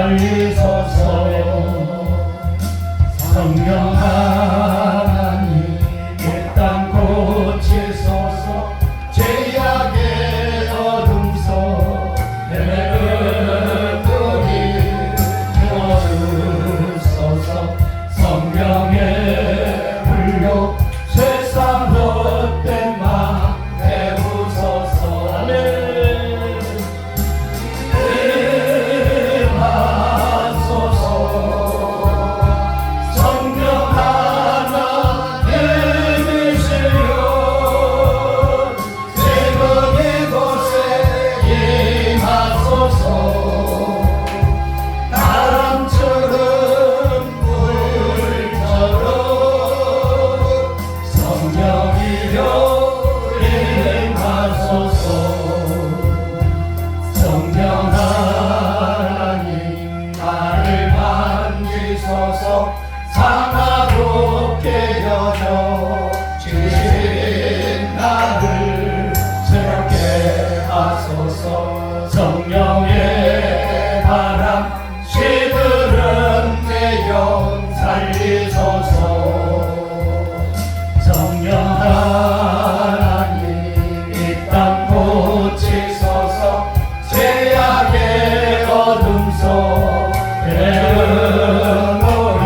살리소서. 성령 하나님 이 땅 고치소서. 죄악의 어둠 속 헤매는 우리 태워주소서. 성령의 불로 세상 헛된 맘 태우소서. 아멘. 임하소서. 성령 하나님이시여 새벽의 곳에 임하소서. 바람처럼 불처럼 성령이여 임하소서. 성령 하나님 나를 만지소서. 상하고 깨어져 주신 나를 새롭게 하소서. 성령의 바람 시들은 내 영 살리소서. 성령 하나님 이 땅 고치소서. 죄악의 어둠 속 배은 우리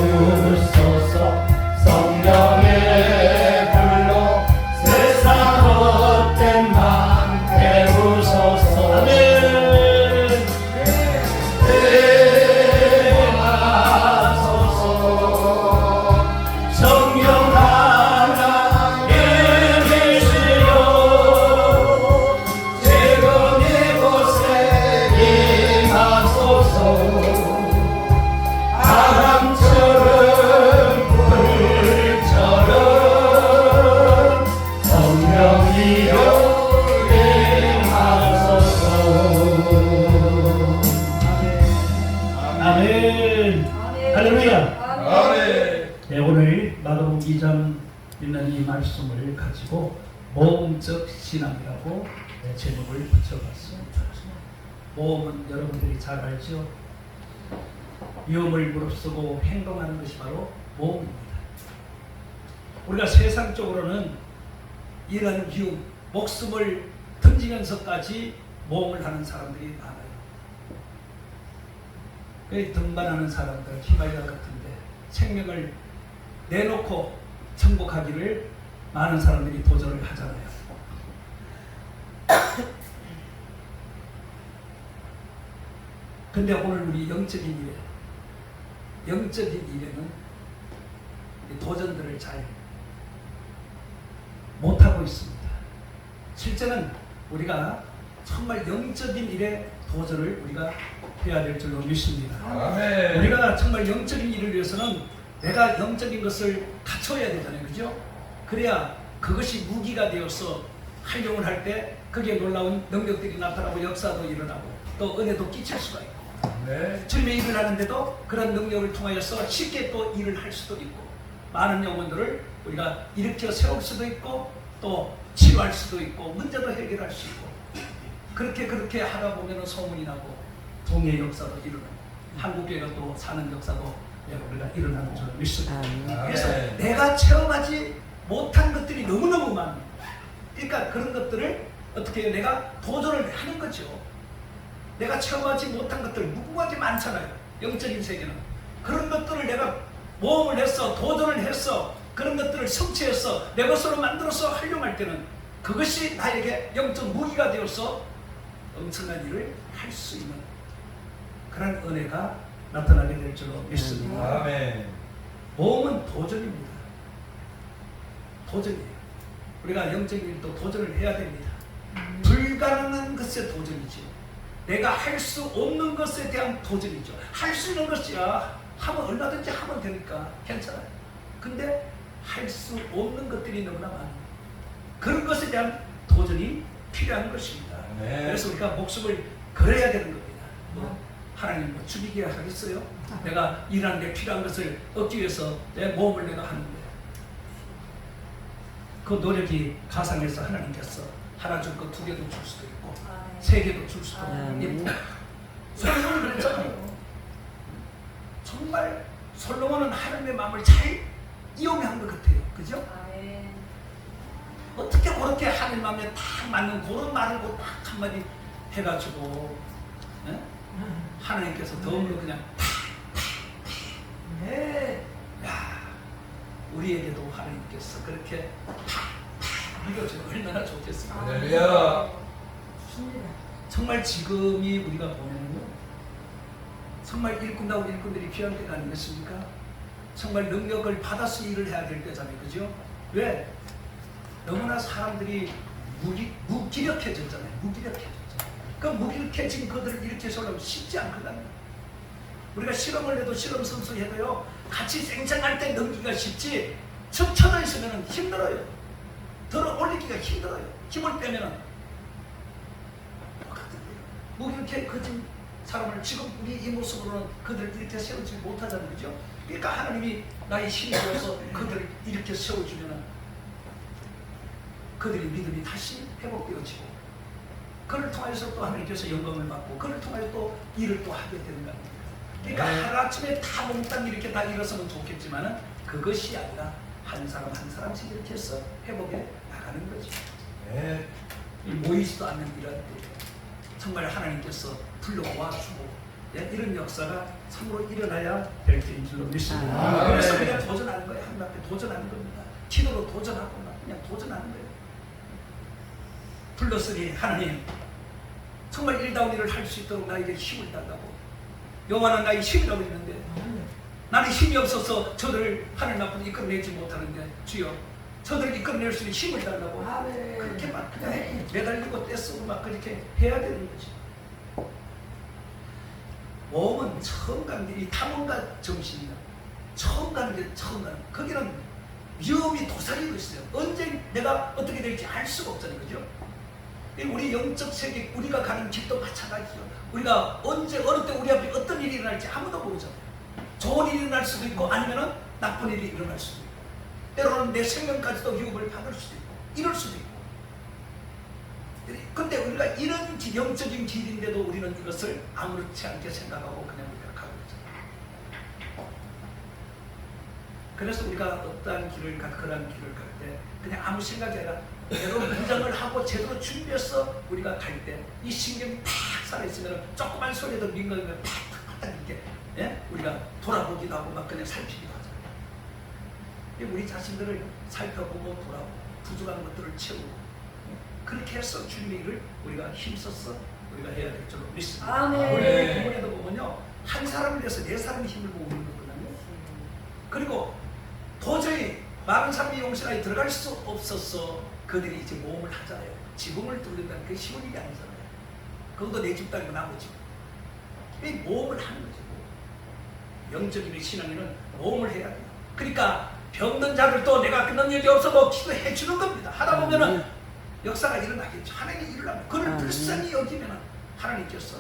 태워주소서. 성령의 불로 세상 헛된 맘 태우소서. 아멘. 임하소서. 성령 하나님이시여 새벽의 곳에 임하소서. 바람처럼 불처럼 성령이여 임하소서. 아멘. 할렐루야. 네, 오늘 마가복음 2장 있는 이 말씀을 가지고 모험적 신앙이라고 제목을 붙여봤습니다. 모험은 여러분들이 잘 알죠? 위험을 무릅쓰고 행동하는 것이 바로 모험입니다. 우리가 세상적으로는 이런 위험, 목숨을 던지면서까지 모험을 하는 사람들이 많아요. 등반하는 사람들, 히말라야 같은데 생명을 내놓고 정복하기를 많은 사람들이 도전을 하잖아요. 근데 오늘 우리 영적인 일에는 이 도전들을 잘 못하고 있습니다. 실제는 우리가 정말 영적인 일에 도전을 우리가 해야 될 줄로 믿습니다. 아멘. 우리가 정말 영적인 일을 위해서는 내가 영적인 것을 갖춰야 되잖아요. 그죠? 그래야 그것이 무기가 되어서 활용을 할 때 그게 놀라운 능력들이 나타나고 역사도 일어나고 또 은혜도 끼칠 수가 있고 네. 주님의 일을 하는데도 그런 능력을 통하여서 쉽게 또 일을 할 수도 있고 많은 영혼들을 우리가 일으켜 세울 수도 있고 또 치유할 수도 있고 문제도 해결할 수 있고 그렇게 하다 보면 소문이 나고 동해 역사도 일어나고 한국교회가 또 사는 역사도 우리가 일어나는 줄 믿습니다. 그래서 내가 체험하지 못한 것들이 너무너무 많아요. 그러니까 그런 것들을 어떻게 해요? 내가 도전을 하는 거죠. 내가 체험하지 못한 것들 무궁하게 많잖아요. 영적인 세계는. 그런 것들을 내가 모험을 했어, 도전을 했어, 그런 것들을 성취해서 내 것으로 만들어서 활용할 때는 그것이 나에게 영적 무기가 되어서 엄청난 일을 할 수 있는 그런 은혜가 나타나게 될 줄로 믿습니다. 아멘. 모험은 도전입니다. 도전이에요. 우리가 영적인 일도 도전을 해야 됩니다. 불가능한 것에 도전이죠. 내가 할 수 없는 것에 대한 도전이죠. 할 수 있는 것이야 하면 얼마든지 하면 되니까 괜찮아요. 근데 할 수 없는 것들이 너무나 많아요. 그런 것에 대한 도전이 필요한 것입니다. 네. 그래서 우리가 목숨을 걸어야 되는 겁니다. 하나님 뭐 죽이게 하겠어요? 내가 일하는 데 필요한 것을 얻기 위해서 내 모험을 내가 하는데 그 노력이 가상해서 하나님께서 하나 줄 거 두 개도 줄 수도 있고 세 개도 줄 수도 있고 솔로몬은 그랬잖아요. 정말 솔로몬은 하나님의 마음을 잘 이용한 것 같아요. 그죠? 아멘. 어떻게 그렇게 하나님 마음에 딱 맞는 그런 말을 딱 한마디 해가지고 예? 하나님께서 더욱더 그냥 네. 야, 우리에게도 하나님께서 그렇게 이겨주면 얼마나 좋겠습니까? 할렐루야. 좋습니다. 정말 지금이 우리가 보면은요, 정말 일꾼다운 일꾼들이 필요한 때가 아니겠습니까? 정말 능력을 받아서 일을 해야 될 때잖아요, 그죠? 왜? 너무나 사람들이 무기력해졌잖아요. 무기력해졌잖아요. 그 무기력해진 그들을 이렇게 세우려면 쉽지 않거든요. 우리가 실험을 해도 실험 선수 해도요, 같이 생생할 때 넘기가 쉽지, 척 쳐져 있으면 힘들어요. 들어 올리기가 힘들어요. 힘을 빼면은. 무기력해 거진 사람을 지금 우리 이 모습으로는 그들을 이렇게 세우지 못하잖아요. 그죠? 그러니까 하나님이 나의 힘이 되어서 그들을 이렇게 세워주면은 그들의 믿음이 다시 회복되어지고, 그를 통해서 또 하나님께서 영광을 받고, 그를 통해서 또 일을 또 하게 되는 겁니다. 그러니까 하루아침에 다 몽땅 이렇게 다 일어서면 좋겠지만은 그것이 아니라 한 사람 한 사람씩 이렇게 해서 회복해 나가는 거죠. 네. 모이지도 않는 이런 때 정말 하나님께서 불러와 주고, 예, 이런 역사가 참으로 일어나야 될 때인 줄로 믿습니다. 아, 그래서 네. 우리가 도전하는 거예요. 하나님 앞에 도전하는 겁니다. 기도로 도전하고 그냥 도전하는 거예요. 불렀으니 하나님 정말 일다운 일을 할 수 있도록 나에게 힘을 달라고. 여호와는 나의 힘이라고 했는데 나는 힘이 없어서 저들을 하나님 앞으로 이끌어내지 못하는데 주여 저들을 이끌어낼 수 있는 힘을 달라고. 아멘. 그렇게 막 그냥 매달리고 떼쓰고 막 그렇게 해야 되는 거지. 모험은 처음 가는 게 이 탐험가 정신이야. 처음 가는 게 처음 가는 거. 거기는 위험이 도사리고 있어요. 언제 내가 어떻게 될지 알 수가 없잖아요. 그죠? 우리 영적 세계, 우리가 가는 길도 마찬가지죠. 우리가 언제 어느 때 우리 앞에 어떤 일이 일어날지 아무도 모르잖아요. 좋은 일이 일어날 수도 있고 아니면 나쁜 일이 일어날 수도 있고, 때로는 내 생명까지도 위협을 받을 수도 있고 이럴 수도 있고. 근데 우리가 이런 영적인 길인데도 우리는 이것을 아무렇지 않게 생각하고 그냥 우리가 가고 있잖아요. 그래서 우리가 어떠한 길을 그런 길을 갈 때 그냥 아무 생각이 아니라 제대로 무장을 하고 제대로 준비해서 우리가 갈 때 이 신경이 탁 살아있으면 조그만 소리에도 민감하면 탁탁탁 이렇게, 예? 우리가 돌아보기도 하고 막 그냥 살피기도 하잖아요. 우리 자신들을 살펴보고 돌아보고 부족한 것들을 채우고, 그렇게 해서 주님의 일을 우리가 힘써서 우리가 해야 될 줄로 믿습니다. 아멘. 우리 부분에도 보면요, 한 사람을 위해서 네 사람의 힘을 모으는 거거든요. 그리고 도저히 많은 사람이 용신하에 들어갈 수 없어서 그들이 이제 모험을 하잖아요. 지붕을 뚫는다는 게 쉬운 일이 아니잖아요. 그것도 내 집단이고 나머지. 이 모험을 하는 거죠. 영적인 신앙인은 모험을 해야 돼요. 그러니까 병든 자들도 내가 그 능력이 없어도 기도해 주는 겁니다. 하다 보면은 역사가 일어나겠죠. 하나님이 일어나면 그를 불쌍히 여기면 하나님께서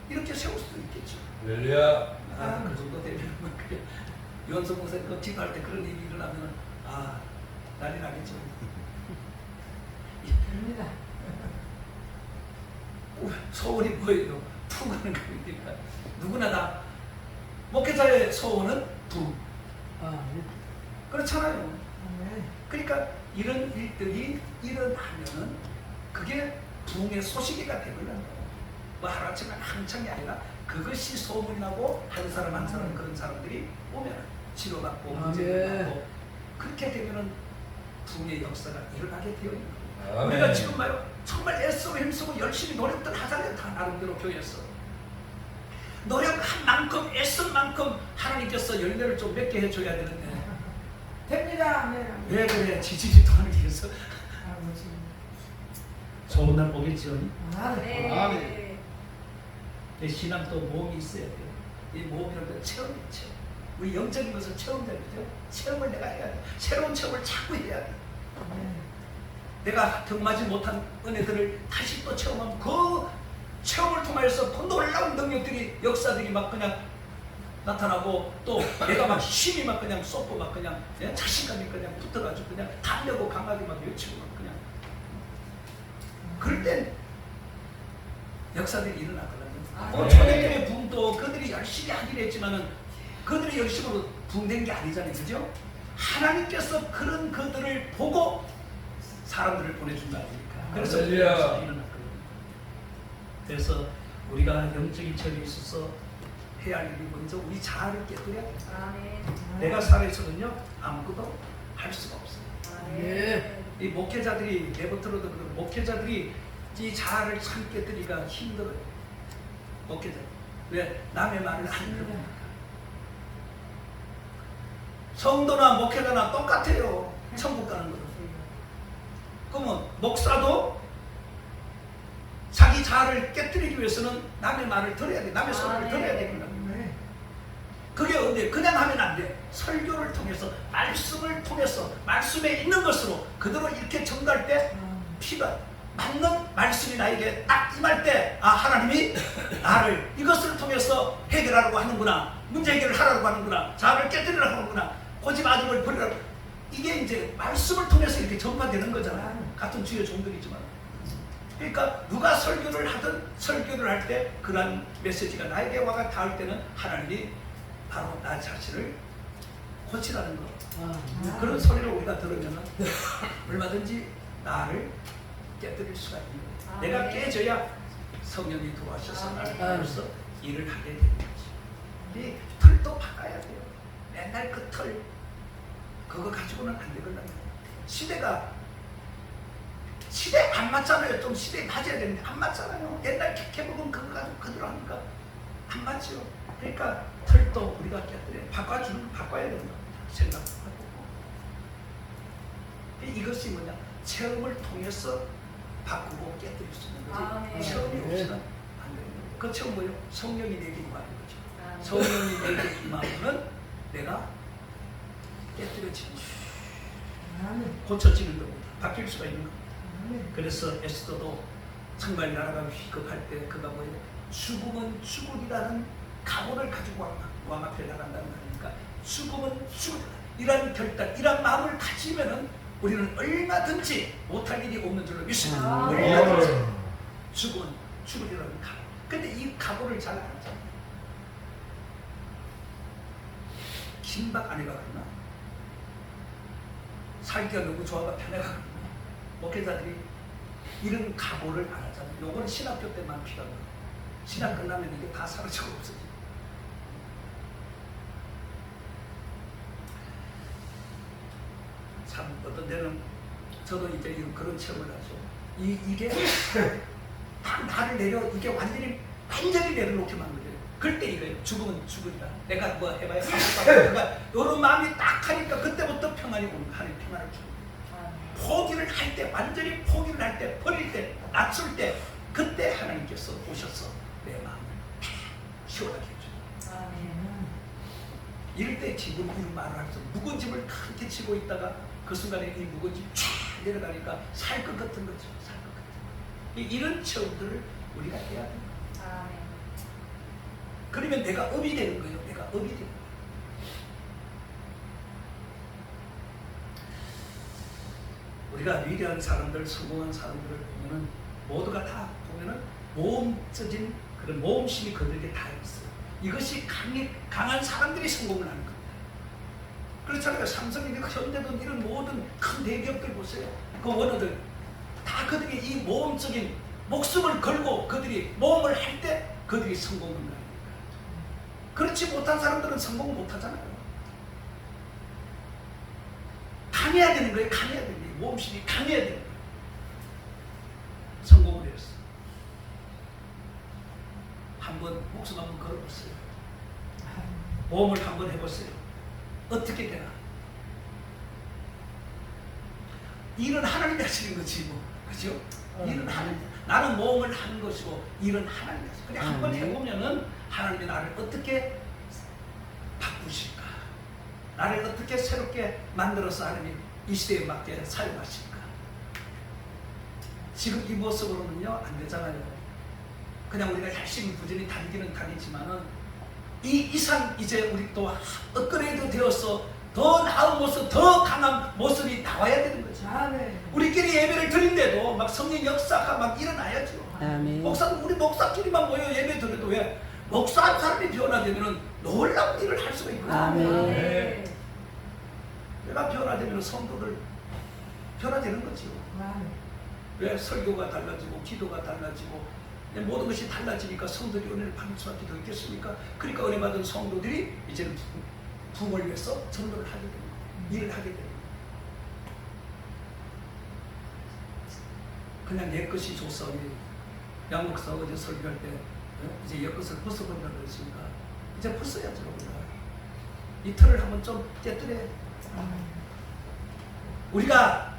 이렇게 세울 수도 있겠죠. 할렐루야. 그 정도 되면 그게 유원석 목사님 그 기도할 때 그런 일이 일어나면 난리 나겠죠. 됩니다. 소원이 뭐예요? 부하는 거니까. 누구나 다 목회자의 소원은 부. 그렇잖아요. 아멘. 그러니까 이런 일들이 일어나면은 그게 부흥의 소식이가 되거든요. 뭐 하루아침에 한창이 아니라 그것이 소문이 나고 한 사람 한 사람 그런 사람들이 오면 치료받고 문제를 아멘. 받고, 그렇게 되면은 부흥의 역사가 일어나게 되어 있는 겁니다. 아멘. 우리가 지금 말요 정말 애쓰고 힘쓰고 열심히 노력들 하잖아요. 다 나름대로 교회에서 노력한 만큼 애쓴 만큼 하나님께서 열매를 좀 맺게 해줘야 되는데 됩니다. 아멘. 왜 그래 지지지도 않기 위해서 아버지. 좋은 날 오겠지요. 네. 아멘. 신앙 또 모험이 있어야 돼요. 이 모험이라는 건 체험이에요. 체험. 우리 영적인 것은 체험자이죠. 체험을 내가 해야 돼. 새로운 체험을 자꾸 해야 돼. 아멘. 내가 경험하지 못한 은혜들을 다시 또 체험하면 그 체험을 통해서 더 놀라운 능력들이, 역사들이 막 그냥 나타나고, 또 내가 막 힘이 막 그냥 쏟고 막 그냥, 예? 자신감이 그냥 붙어가지고 그냥 달려고 강하게 막 외치고 막 그냥. 그럴 땐 역사들이 일어났거든요. 아, 뭐 네. 초대교회 붕도 그들이 열심히 하긴 했지만은 그들이 열심으로 붕된 게 아니잖아요, 그죠? 하나님께서 그런 그들을 보고 사람들을 보내준 거 아닙니까? 그래서 할렐루야. 역사가 일어났거든요. 그래서 우리가 영적인 처리에 있어서 해야 할 일이 먼저 우리 자아를 깨뜨려야 돼요. 아멘. 내가 살아있으면요 아무것도 할 수가 없어요. 아멘. 이 목회자들이 내버터로도 그렇고 목회자들이 이 자아를 참 깨뜨리기가 힘들어요. 목회자 왜 남의 말을 안 들으니까. 성도나 목회자나 똑같아요. 천국 가는 거는. 그러면 목사도 자기 자아를 깨뜨리기 위해서는 남의 말을 들어야 돼. 남의 소리를 들어야 됩니다. 네. 그게 언제 그냥 하면 안 돼. 설교를 통해서 말씀을 통해서 말씀에 있는 것으로 그대로 이렇게 전갈 때 피가 맞는 말씀이 나에게 딱 임할 때 아 하나님이 나를 이것을 통해서 해결하려고 하는구나. 문제 해결을 하려고 하는구나. 자아를 깨뜨리려고 하는구나. 고집 아줌을 버리라고. 이게 이제 말씀을 통해서 이렇게 전파되는 거잖아요. 같은 주의 종들이지만. 그러니까 누가 설교를 하든 설교를 할 때 그러한 메시지가 나에게 와가 닿을 때는 하나님이 바로 나 자신을 고치라는 거. 그런 소리를 우리가 들으면 얼마든지 나를 깨뜨릴 수가 있는 거예요. 내가 깨져야 성령이 도와주셔서 나를 도와서 일을 하게 되는 거지. 이 틀도 바꿔야 돼요. 맨날 그 틀 그거 가지고는 안 되거든요. 시대 안 맞잖아요. 좀 시대에 맞아야 되는데 안 맞잖아요. 옛날 캐캐복은 그거 가지고 그대로 하니까 안 맞죠. 그러니까 틀도 우리가 깨뜨려 바꿔야 되는 겁니다. 생각하고. 이것이 뭐냐? 체험을 통해서 바꾸고 깨뜨릴 수 있는 거지. 아멘. 체험이 없이는 안 되는 거예요. 그 체험 뭐예요? 성령이 내게 임하는 거죠. 아멘. 성령이 내게 임하면 내가 깨뜨려지는 거예요. 고쳐지는 겁니다. 바뀔 수가 있는 겁니다. 그래서 에스더도 정말 나라가 위급할 때 그가 뭐예요? 죽음은 죽으리라는 각오를 가지고 왕 앞에 나간다는 말이니까 죽음은 죽으리라. 이런 결단, 이런 마음을 가지면은 우리는 얼마든지 못할 일이 없는 줄로 믿습니다. 얼마든지 죽음은 죽으리라는 각오. 근데 이 각오를 잘 안 하잖아요. 긴박 안 해가거나 살기가 너무 좋아가 편해가거나 목회자들이 이런 각오를 안 하잖아요. 요거는 신학교 때만 필요한 거예요. 신학 끝나면 이게 다 사라지고 없어져. 참 어떤 데는 저도 이제 그런 체험을 하죠. 이게 딱 나를 이게 완전히 내려놓게 만들어요. 그럴 때 이거예요. 죽으면 죽으리라. 내가 뭐 해봐야 내가 이런 마음이 딱 하니까 그때부터 평안이 오는 거. 하나님 평안을 주는 거예요. 포기를 할 때, 완전히 포기를 할 때, 버릴 때, 낮출 때, 그때 하나님께서 오셔서 내 마음을 시원하게 해줘요. 이럴 때 지금 이런 말을 하면서 묵은 짐을 그렇게 치고 있다가 그 순간에 이 묵은 짐 쫙 내려가니까 살 것 같은 거죠. 살 것 같은 거. 이런 체험들을 우리가 해야 돼요. 그러면 내가 업이 되는 거예요. 내가 업이 되는 거예요. 우리가 위대한 사람들, 성공한 사람들을 보면은 모두가 다 보면은 모험적인 그런 모험심이 그들에게 다 있어요. 이것이 강한 사람들이 성공을 하는 겁니다. 그렇잖아요. 삼성이나 현대든 이런 모든 큰 대기업들 보세요. 그 원어들 다 그들이 이 모험적인 목숨을 걸고 그들이 모험을 할 때 그들이 성공을 합니다. 그렇지 못한 사람들은 성공 못 하잖아요. 강해야 되는 거예요. 강해야 되는 거예요. 모험심이 강해야 되는 거예요. 성공을 했어. 한번 목숨 한번 걸어보세요. 모험을 한번 해보세요. 어떻게 되나? 일은 하나님이 하시는 거지 뭐, 그죠? 일은 하나님. 나는 모험을 하는 것이고 일은 하나님이 하시는. 그래 한번 해보면은 하나님이 나를 어떻게 바꾸실까? 나를 어떻게 새롭게 만들어서 하나님 이 시대에 맞게 사용하실까? 지금 이 모습으로는요 안 되잖아요. 그냥 우리가 열심히 부지런히 다니기는 다니지만은 이 이상 이제 우리 또 업그레이드 되어서 더 나은 모습, 더 강한 모습이 나와야 되는 거죠. 우리끼리 예배를 드린데도 막 성령 역사가 막 일어나야죠. 아멘. 목사도 우리 목사끼리만 모여 예배 드려도 왜 목사 한 사람이 변화되면 놀라운 일을 할 수가 있구나. 아멘. 내가 변화되면 성도들 변화되는 거지요. 왜 설교가 달라지고 기도가 달라지고 모든 것이 달라지니까 성도들이 은혜를 받을 수밖에 더 있겠습니까? 그러니까 은혜 받은 성도들이 이제는 부흥을 위해서 전도를 하게 됩니다. 일을 하게 됩니다. 그냥 내 것이 좋소. 양목사 어제 설교할 때 이제 옛것을 벗어본다고 그랬으니까 이제 벗어야죠. 이 틀을 한번 좀 깨뜨려. 우리가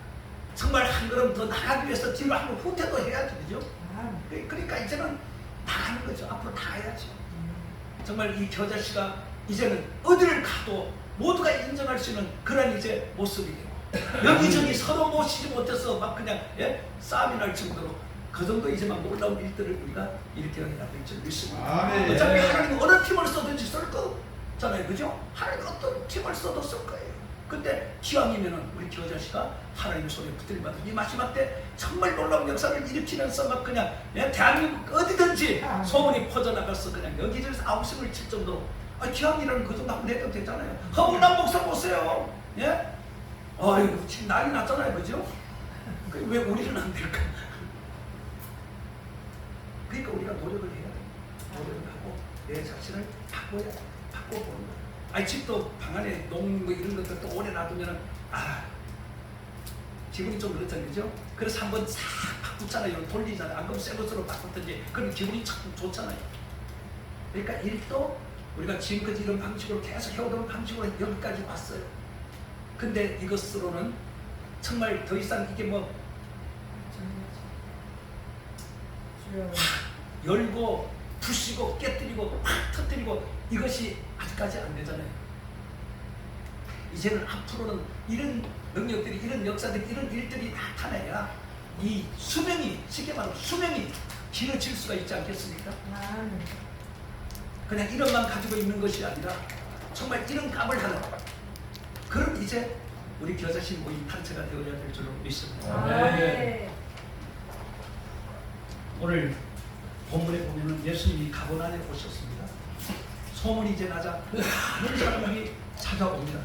정말 한 걸음 더 나아가기 위해서 뒤로 한번 후퇴도 해야죠. 그죠? 그러니까 이제는 나가는 거죠. 앞으로 다 해야죠. 정말 이 겨자씨가 이제는 어디를 가도 모두가 인정할 수 있는 그런 이제 모습이 되고 여기저기 서로 모시지 못해서 막 그냥 싸움이 날 정도로 그 정도 이제 막 놀라운 일들을 우리가 일으켜야 될 줄 믿습니다. 아멘. 어차피 하나님은 어느 팀을 써든지 쓸 거잖아요. 그죠? 하나님은 어떤 팀을 써도 쓸 거예요. 근데 기왕이면은 우리 겨자씨가 하나님의 손에 붙들림받은 이 마지막 때 정말 놀라운 역사를 일으키면서 막 그냥 대한민국 어디든지 소문이 퍼져나가서 그냥 여기저기서 아우성을 칠 정도로 기왕이라는 그 정도 한번 해도 되잖아요. 허문남 목사 보세요. 예? 아이고 지금 난리 났잖아요. 그죠? 왜 우리는 안 될까? 그러니까 우리가 노력을 해야 돼요. 노력을 하고 내 자신을 바꿔보는 거예요. 집도 방 안에 농 이런 것들 또 오래 놔두면은 기분이 좀 그렇잖아요. 그죠? 그래서 한번 싹 바꾸잖아요. 돌리잖아요. 안 그러면 새 것으로 바꿨든지 그럼 기분이 참 좋잖아요. 그러니까 일도 우리가 지금까지 이런 방식으로 계속 해오던 방식으로 여기까지 왔어요. 근데 이것으로는 정말 더 이상 이게 뭐 열고 부시고 깨뜨리고 팍 터뜨리고 이것이 아직까지 안 되잖아요. 이제는 앞으로는 이런 능력들이 이런 역사들이 이런 일들이 나타나야 이 수명이 쉽게 말하면 수명이 길어질 수가 있지 않겠습니까? 그냥 이런만 가지고 있는 것이 아니라 정말 이런 값을 하는 그럼 이제 우리 겨자씨 모임 단체가 되어야 될 줄로 믿습니다. 아멘. 오늘 본문에 보면은 예수님이 가버나움에 오셨습니다. 소문이 이제 나자 많은 사람들이 찾아옵니다.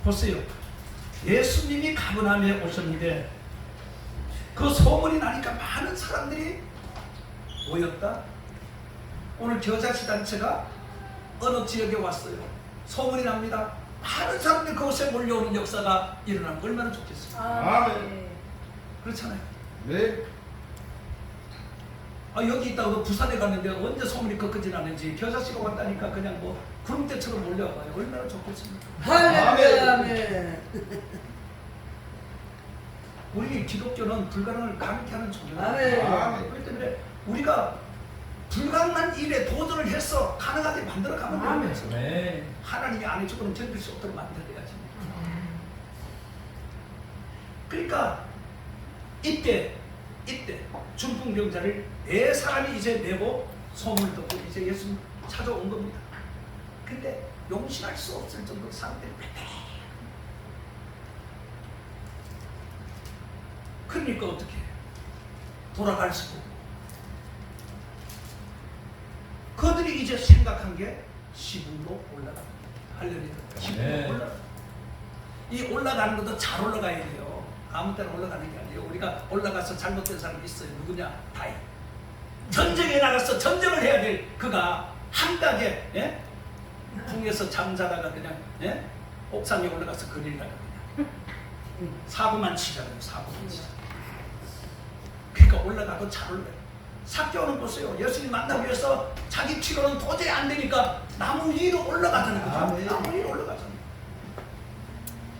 보세요. 예수님이 가버나움에 오셨는데 그 소문이 나니까 많은 사람들이 모였다. 오늘 겨자씨 단체가 어느 지역에 왔어요. 소문이 납니다. 많은 사람들이 그곳에 몰려오는 역사가 일어나면 얼마나 좋겠어요. 아멘. 그렇잖아요. 네. 여기 있다가 부산에 갔는데 언제 소문이 꺾이진 않는지 겨자씨가 왔다니까 그냥 뭐 구름대처럼 몰려와요. 얼마나 좋겠습니까? 할렐루야. 아멘. 우리 기독교는 불가능을 가능케 하는 종교예요. 아멘. 그렇기 때문에 우리가 불가능한 일에 도전을 해서 가능하게 만들어 가면 되는 거죠. 네. 하나님이 안 해주고는 견딜 수 없도록 만들어야지. 그러니까 이때 중풍병자를 네 사람이 이제 내고 소문을 듣고 이제 예수님 찾아온 겁니다. 근데 용신할 수 없을 정도로 사람들이 그러니까 어떻게 돌아갈 수도 없고 그들이 이제 생각한 게 지붕으로 올라갑니다. 할렐루야. 지붕으로 올라가. 이 올라가는 것도 잘 올라가야 돼요. 아무 때나 올라가는 게 아니에요. 우리가 올라가서 잘못된 사람이 있어요. 누구냐? 다윗. 전쟁에 나가서 전쟁을 해야 될 그가 한가게 궁에서 잠자다가 그냥 옥상에 올라가서 거리다가 그냥 사고만 치잖아요. 사고만 치자. 그러니까 올라가도 잘 올라요. 삭개오는 보세요. 예수님 만나기 위해서 자기 피로는 도저히 안 되니까 나무 위로 올라가자는 거죠. 나무 위로 올라가잖아요.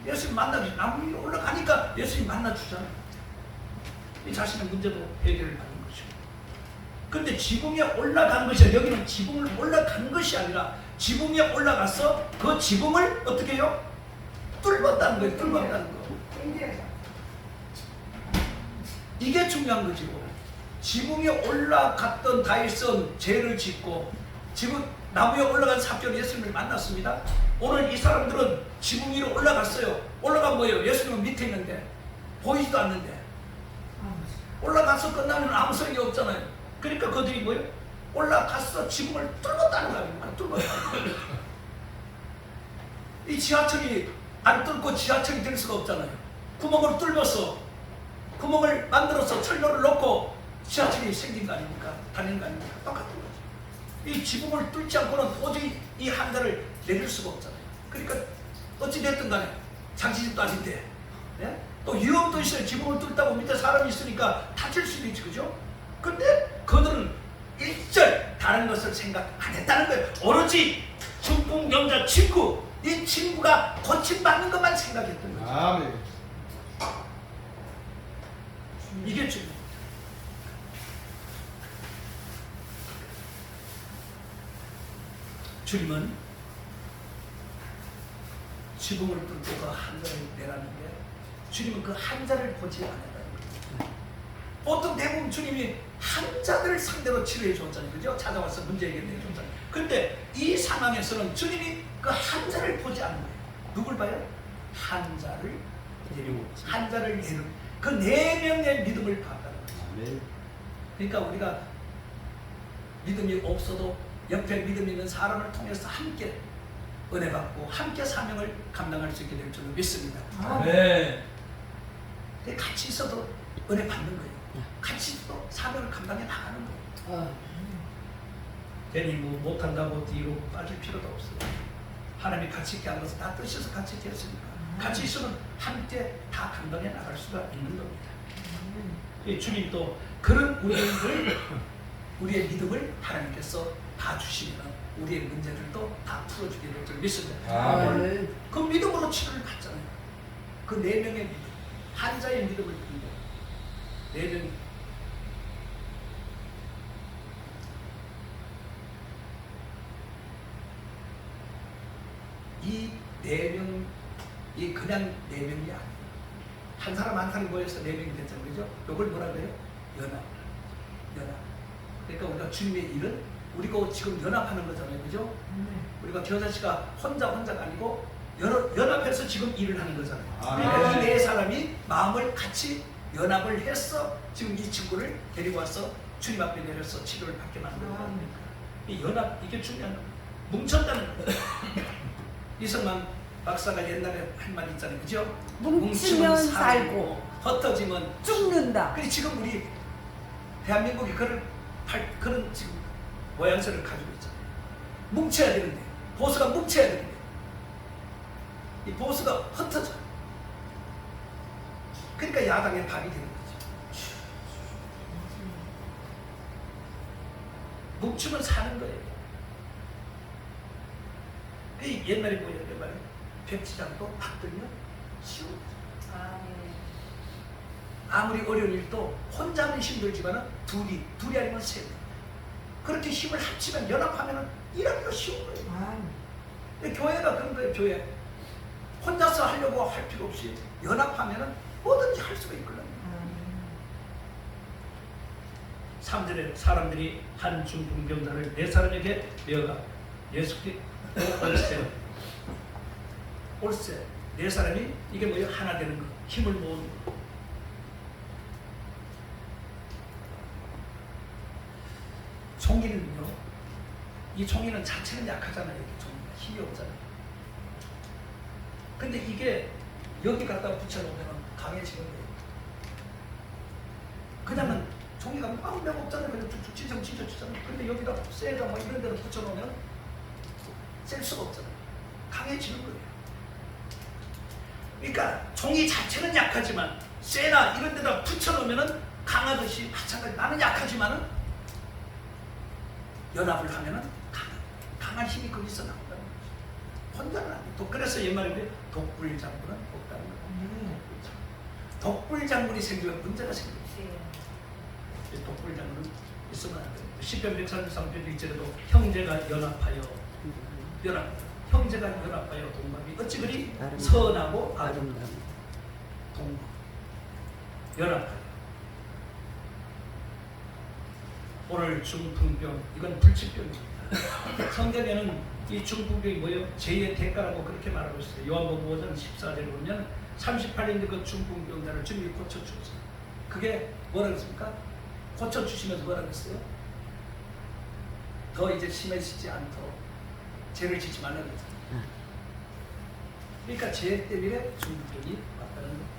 예수님 만나기 나무 위로 올라가니까 예수님 만나주잖아요. 이 자신의 문제도 해결을 받는 것이고. 근데 지붕에 올라간 것이 아니라 여기는 지붕을 올라간 것이 아니라 지붕에 올라가서 그 지붕을 어떻게 해요? 뚫었다는 거예요. 뚫었다는 거. 이게 중요한 거죠. 지붕에 올라갔던 다윗은 죄를 짓고 지금 나무에 올라간 삭개오는 예수님을 만났습니다. 오늘 이 사람들은 지붕 위로 올라갔어요. 올라간 뭐예요? 예수님은 밑에 있는데 보이지도 않는데 올라가서 끝나면 아무 소용이 없잖아요. 그러니까 그들이 뭐예요? 올라가서 지붕을 뚫었다는 거야. 뚫었다는 거야. 이 지하철이 안 뚫고 지하철이 될 수가 없잖아요. 구멍을 뚫어서 구멍을 만들어서 철로를 넣고 지하철이 생긴 거 아닙니까? 다니는 거 아닙니까? 똑같은 거죠. 이 지붕을 뚫지 않고는 도저히 이 한자를 내릴 수가 없잖아요. 그러니까 어찌됐든 간에 장시집도 아닌데 예? 또 위험도 있어요. 지붕을 뚫다고 밑에 사람이 있으니까 다칠 수도 있지, 그죠? 근데 그들은 일절 다른 것을 생각 안 했다는 거예요. 오로지 중풍병자 친구, 이 친구가 고침받는 것만 생각했던 거죠. 아멘. 이게 중요해요. 주님은 지붕을 뚫고 그 한자를 내라는데 주님은 그 한자를 보지 않았다는 거예요. 보통 대부분 주님이 한자들을 상대로 치료해 줬잖아요. 그죠? 찾아와서 문제 해결해 줬잖아요. 그런데 이 상황에서는 주님이 그 한자를 보지 않는 거예요. 누굴 봐요? 한자를 내리고 한자를 내리고 그 네 명의 믿음을 봤다는 거죠. 아멘. 그러니까 우리가 믿음이 없어도 옆에 믿음 있는 사람을 통해서 함께 은혜 받고 함께 사명을 감당할 수 있게 될 줄을 믿습니다. 네. 같이 있어도 은혜 받는 거예요. 같이 있어도 사명을 감당해 나가는 거예요. 괜히 뭐 못한다고 뒤로 빠질 필요도 없어요. 하나님이 같이 있게 한 것은 다 뜻이어서 같이 있게 했으니까 같이 있으면 함께 다 감당해 나갈 수가 있는 겁니다. 주님 또 그런 우리의 믿음을 하나님께서 봐주시면 우리의 문제들도 다 풀어주게 될 줄 믿습니다. 아멘. 그 믿음으로 치료를 받잖아요. 그 네 명의 믿음, 한자의 믿음을 믿고 네 명이 이 네 명이 그냥 네 명이 아니에요. 한 사람 한 사람이 모여서 네 명이 됐잖아요. 그죠? 이걸 뭐라 그래요? 연합. 그러니까 우리가 주님의 일은 우리가 지금 연합하는 거잖아요. 그죠? 우리가 교사씨가 혼자가 아니고 연합해서 지금 일을 하는 거잖아요. 그러니까 이 네 사람이 마음을 같이 연합을 해서 지금 이 친구를 데리고 와서 주님 앞에 내려서 치료를 받게 만드는 겁니다. 이 연합, 이게 중요한 겁니다. 뭉쳤다는 거예요. 이성만 박사가 옛날에 한 말 있잖아요. 그죠? 뭉치면 살고 흩어지면 죽는다. 그래 지금 우리 대한민국이 그런 지금 모양새를 가지고 있잖아요. 뭉쳐야 되는데 보수가 뭉쳐야 되는데 이 보수가 흩어져. 그러니까 야당의 밥이 되는 거죠. 뭉치면 사는 거예요. 이 옛날에 뭐예요? 옛날에 백지장도 받들면 쉬운 거죠. 아무리 어려운 일도 혼자는 힘들지만 둘이 아니면 세 명. 그렇게 힘을 합치면 연합하면 일하기가 쉬운 거예요. 근데 교회가 그런 거예요. 교회 혼자서 하려고 할 필요 없이 연합하면 뭐든지 할 수가 있거든요. 3절에 사람들이 한 중풍병자를 네 사람에게 메어가 예수께 올세 네 사람이 이게 뭐예요? 하나 되는 거, 힘을 모으는 거. 종이는요, 이 종이는 자체는 약하잖아요. 종이가 힘이 없잖아요. 근데 이게 여기 갖다 붙여놓으면 강해지는 거예요. 그냥은 종이가 아무 명 없잖아요. 그냥 쭉쭉 찢어지잖아요. 근데 여기다 쇠가 뭐 이런 데로 붙여놓으면 셀 수가 없잖아요. 강해지는 거예요. 그러니까 종이 자체는 약하지만 쇠나 이런 데다 붙여놓으면 강하듯이 마찬가지. 나는 약하지만은 연합을 하면은 강한 힘이 거기서 나온다는 거죠. 혼자는 안 돼. 또 그래서 옛말에 독불장군은 없다는 거예요. 독불장군이 생기면 문제가 생깁니다. 독불장군은 있으면 안 돼요. 10편 133편 1절에도 형제가 연합하여 동갑이 어찌 그리 선하고 아름다운 동갑 연합하여. 오늘 중풍병 이건 불치병입니다. 성경에는 이 중풍병이 뭐예요? 죄의 대가라고 그렇게 말하고 있어요. 요한복음 5장 14절에 보면 38년 그 중풍병자를 주님이 고쳐주었어요. 그게 뭐라고 했습니까? 고쳐주시면서 뭐라 그랬어요? 더 이제 심해지지 않도록 죄를 짓지 말라 그랬잖아요. 그러니까 죄 때문에 중독병이 왔다는 거예요.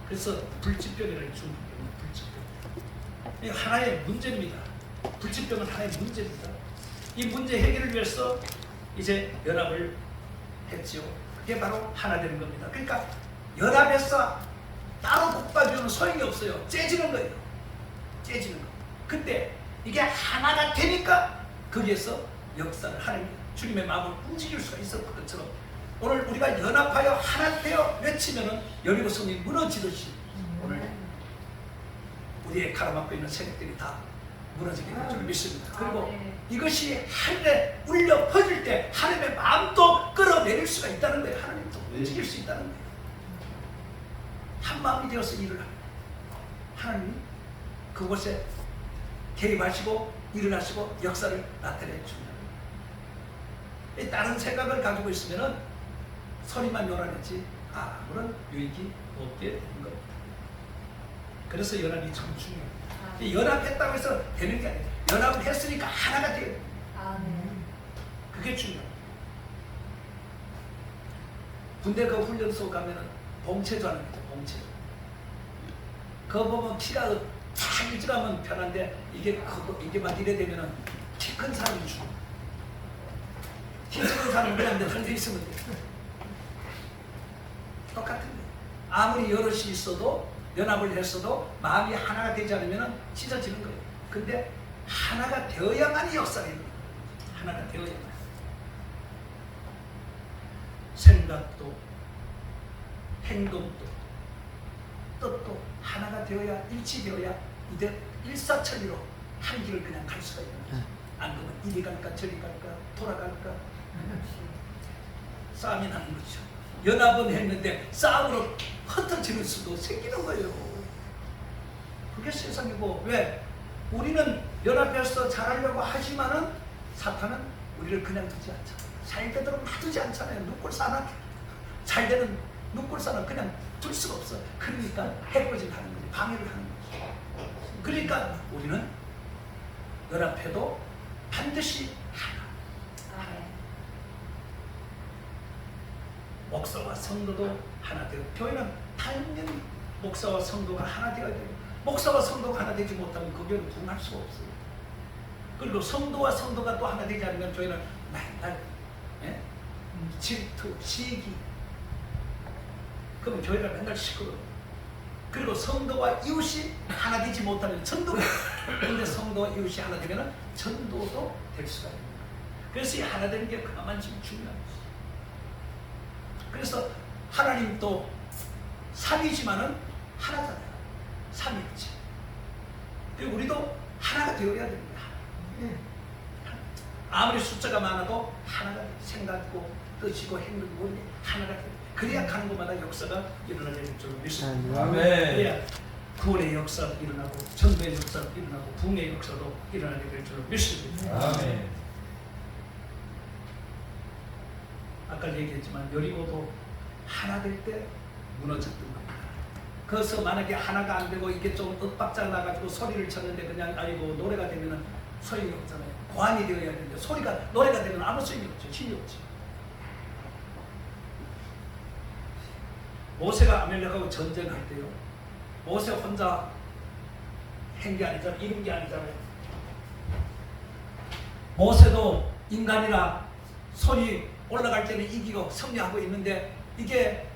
그래서 불치병이라는 중독병은 불치병. 이 하나의 문제입니다. 불치병은 하나의 문제입니다. 이 문제 해결을 위해서 이제 연합을 했지요. 그게 바로 하나 되는 겁니다. 그러니까 연합해서 따로 국밥이면 소용이 없어요. 째지는 거예요. 째지는 거. 근데 이게 하나가 되니까 거기에서 역사를 하는 주님의 마음을 움직일 수가 있었던 것처럼 오늘 우리가 연합하여 하나 되어 외치면은 여리고 성이 무너지듯이 오늘 우리의 가로막고 있는 세력들이 다 무너지게 될 줄 믿습니다. 그리고 이것이 하늘에 울려 퍼질 때 하나님의 마음도 끌어내릴 수가 있다는 거예요. 하나님도 움직일 수 있다는 거예요. 한 마음이 되어서 일을 합니다. 하나님이 그곳에 개입하시고 일을 하시고 역사를 나타내 줍니다. 다른 생각을 가지고 있으면은 소리만 요란했지 아무런 유익이 없게 되는 겁니다. 그래서 연합이 참 중요합니다. 이 연합했다고 해서 되는 게 아니에요. 연합을 했으니까 하나가 돼요. 그게 중요해요. 군대 그 훈련소 가면은 봉체조 하는 거죠. 봉체조. 그거 보면 키가 딱 일찍하면 편한데 이게 막 이래 되면은 키 큰 사람이 죽어. 키 작은 사람은 그냥 내 있으면 돼. 똑같은 거예요. 아무리 여럿이 있어도 연합을 했어도 마음이 하나가 되지 않으면 찢어지는 거예요. 근데 하나가 되어야만이 역사가 있는 거예요. 하나가 되어야만. 생각도 행동도 뜻도 하나가 되어야 일치되어야 이제 일사천리로 한 길을 그냥 갈 수가 있는 거예요. 안 그러면 이리 갈까 저리 갈까 돌아갈까 싸움이 나는 거죠. 연합은 했는데 싸움으로 흩어지는 수도 생기는 거예요. 그게 세상이고 왜? 우리는 연합해서 잘하려고 하지만은 사탄은 우리를 그냥 두지 않잖아요. 잘 되도록 놔두지 않잖아요. 눈꼴사나 잘 되는 눈꼴사는 그냥 둘 수가 없어. 그러니까 해코지를 하는 거지. 방해를 하는 거지. 그러니까 우리는 연합해도 반드시 하나. 목사와 성도도 하나 되고 교회는 당연히 목사와 성도가 하나 되어야 돼요. 목사와 성도가 하나 되지 못하면 그 교회는 부흥할 수가 없어요. 그리고 성도와 성도가 또 하나 되지 않으면 교회는 맨날 질투, 시기 그러면 교회가 맨날 시끄러워요. 그리고 성도와 이웃이 하나 되지 못하면 전도가 근데 성도와 이웃이 하나 되면 전도도 될 수가 있는 거예요. 그래서 이 하나 되는 게 그만큼 중요한 거죠. 그래서 하나님도 삼이지만은 하나잖아요. 삼일체. 그리고 우리도 하나가 되어야 됩니다. 아무리 숫자가 많아도 하나가 생각고 뜻이고 행동이고 하나가 돼요. 그래야 가는 곳마다 역사가 일어나게 될 줄 믿습니다. 아멘. 그래야 구원의 역사도 일어나고 전도의 역사도 일어나고 부흥의 역사도 일어나게 될 줄 믿습니다. 아멘. 아까 얘기했지만 여리고도 하나 될 때 무너졌던 겁니다. 그래서 만약에 하나가 안 되고 이게 좀 엇박자 나가지고 소리를 쳤는데 그냥 아니고 노래가 되면은 소용이 없잖아요. 고안이 되어야 되는데 소리가 노래가 되면 아무 소용이 없죠. 힘이 없죠. 모세가 아멜렉하고 전쟁할 때요. 모세 혼자 한 게 아니잖아요. 이룬 게 아니잖아요. 모세도 인간이라 손이 올라갈 때는 이기고 승리하고 있는데 이게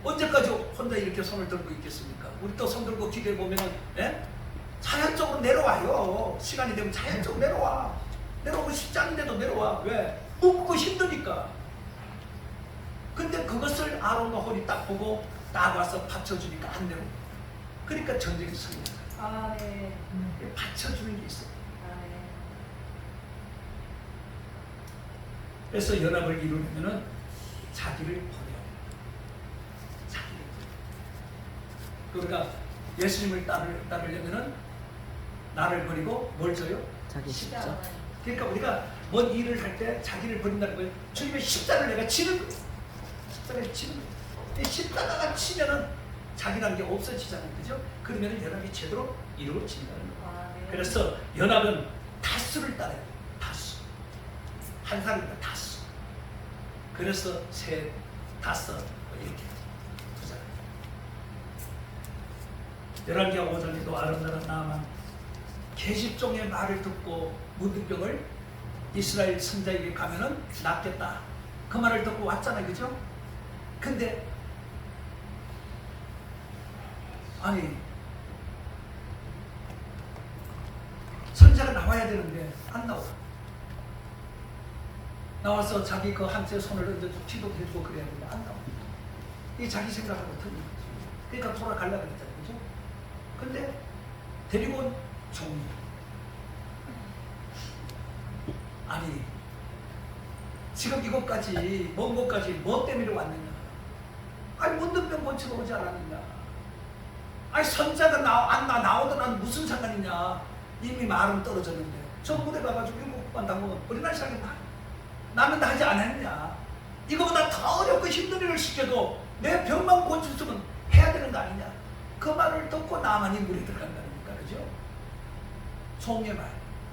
언제까지 혼자 이렇게 손을 들고 있겠습니까? 우리 또 손 들고 기도해 보면은 자연적으로 내려와요. 시간이 되면 자연적으로 내려와. 내려오고 싶지 않은데도 내려와. 왜? 묶고 힘드니까. 근데 그것을 아론과 홀이 딱 보고 딱 와서 받쳐주니까 안 되고. 그러니까 전쟁이 승리해요. 받쳐주는 게 있어요. 그래서 연합을 이루려면은 자기를 버려야 돼요. 자기를 버려야 돼요. 그러니까 예수님을 따르려면은 나를 버리고 뭘 져요? 자기 십자가. 그러니까 우리가 뭔 일을 할 때 자기를 버린다는 거예요. 주님의 십자가를 내가 치는 거예요. 십자가를 치는 거예요. 이 십자가가 치면은 자기라는 게 없어지잖아요. 그죠? 그러면 연합이 제대로 이루어진다는 거예요. 그래서 연합은 다수를 따라야 돼요. 다수. 한 사람이다 다수. 그래서 셋, 다섯 이렇게 두자. 열왕기하 5장에도 아름다운 나아만 계집종의 말을 듣고 문둥병을 이스라엘 선자에게 가면은 낫겠다. 그 말을 듣고 왔잖아요, 그죠? 근데 아니 선자가 나와야 되는데 안 나와. 나와서 자기 그 한채 손을 얹어주고 기도해주고 그래야 되는데 안 나와. 이게 자기 생각하고 틀린 거지. 그러니까 돌아가려고 했잖아요, 그죠? 근데 데리고 온 종이 아니 지금 이것까지 먼 곳까지 뭐 때문에 왔느냐? 아니 문둥병 고치러 오지 않았느냐? 아니 선자가 나오든 안 무슨 상관이냐? 이미 말은 떨어졌는데 전부대 가가지고 일곱만 당하면 우리나라 사람이 나는 다 하지 않았냐? 이거보다 더 어렵고 힘든 일을 시켜도 내 병만 고쳤으면 해야 되는 거 아니냐? 그 말을 듣고 나만이 물에 들어간다니까, 그죠? 종의 말,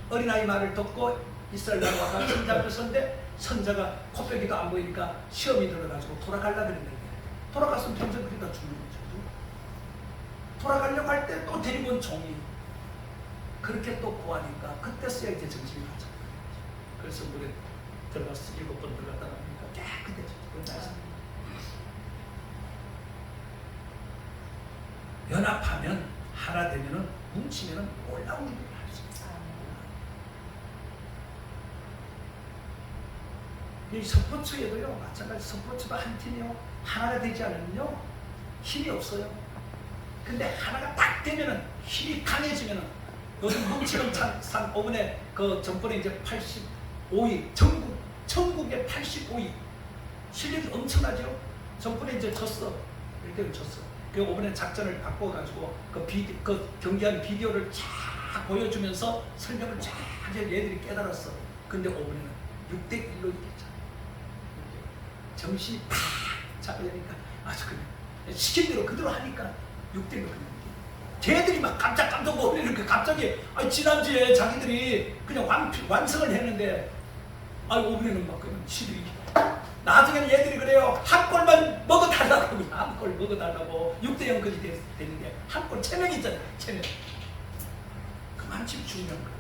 어린아이 말을 듣고 이스라엘 나라가 선자 앞에 섰는데 선자가 코빼기도 안 보이니까 시험이 들어가지고 돌아가려고 그랬는데 돌아갔으면 평생 그러다 죽는 거죠. 돌아가려고 할 때 또 데리고 온 종이 그렇게 또 구하니까 그때서야 이제 정신이 가죠. 그래서 물에 들어가서 7번 들어갔다 나니까 깨끗해져. 연합하면 하나 되면은 뭉치면은 올라오는 일을 할 수 있어요. 이 스포츠에도요 마찬가지. 스포츠가 한 팀이요 하나가 되지 않으면요 힘이 없어요. 근데 하나가 딱 되면은 힘이 강해지면은 요즘 뭉치는 산 5분에 그 전번에 이제 85위 전국에 85위 실력이 엄청나죠. 전번에 이제 졌어. 이렇게 졌어. 그 5분에 작전을 바꿔가지고 그 경기한 비디오를 쫙 보여주면서 설명을 쫙 해서 얘들이 깨달았어. 근데 5분에는 6대1로 이겼잖아. 정신이 팍 잡으려니까 아주 그냥 시킨 대로 그대로 하니까 6대1로 그냥 걔들이 막 깜짝 놀리니까 갑자기 지난주에 자기들이 그냥 완성을 했는데 5분에는 막 그냥 시들이 나중에는 얘들이 그래요. 한 골만 먹어달라고 한 골 먹어달라고 6대0까지 됐는데 한 골 체면 있잖아요. 체면 그만큼 중요한 거예요.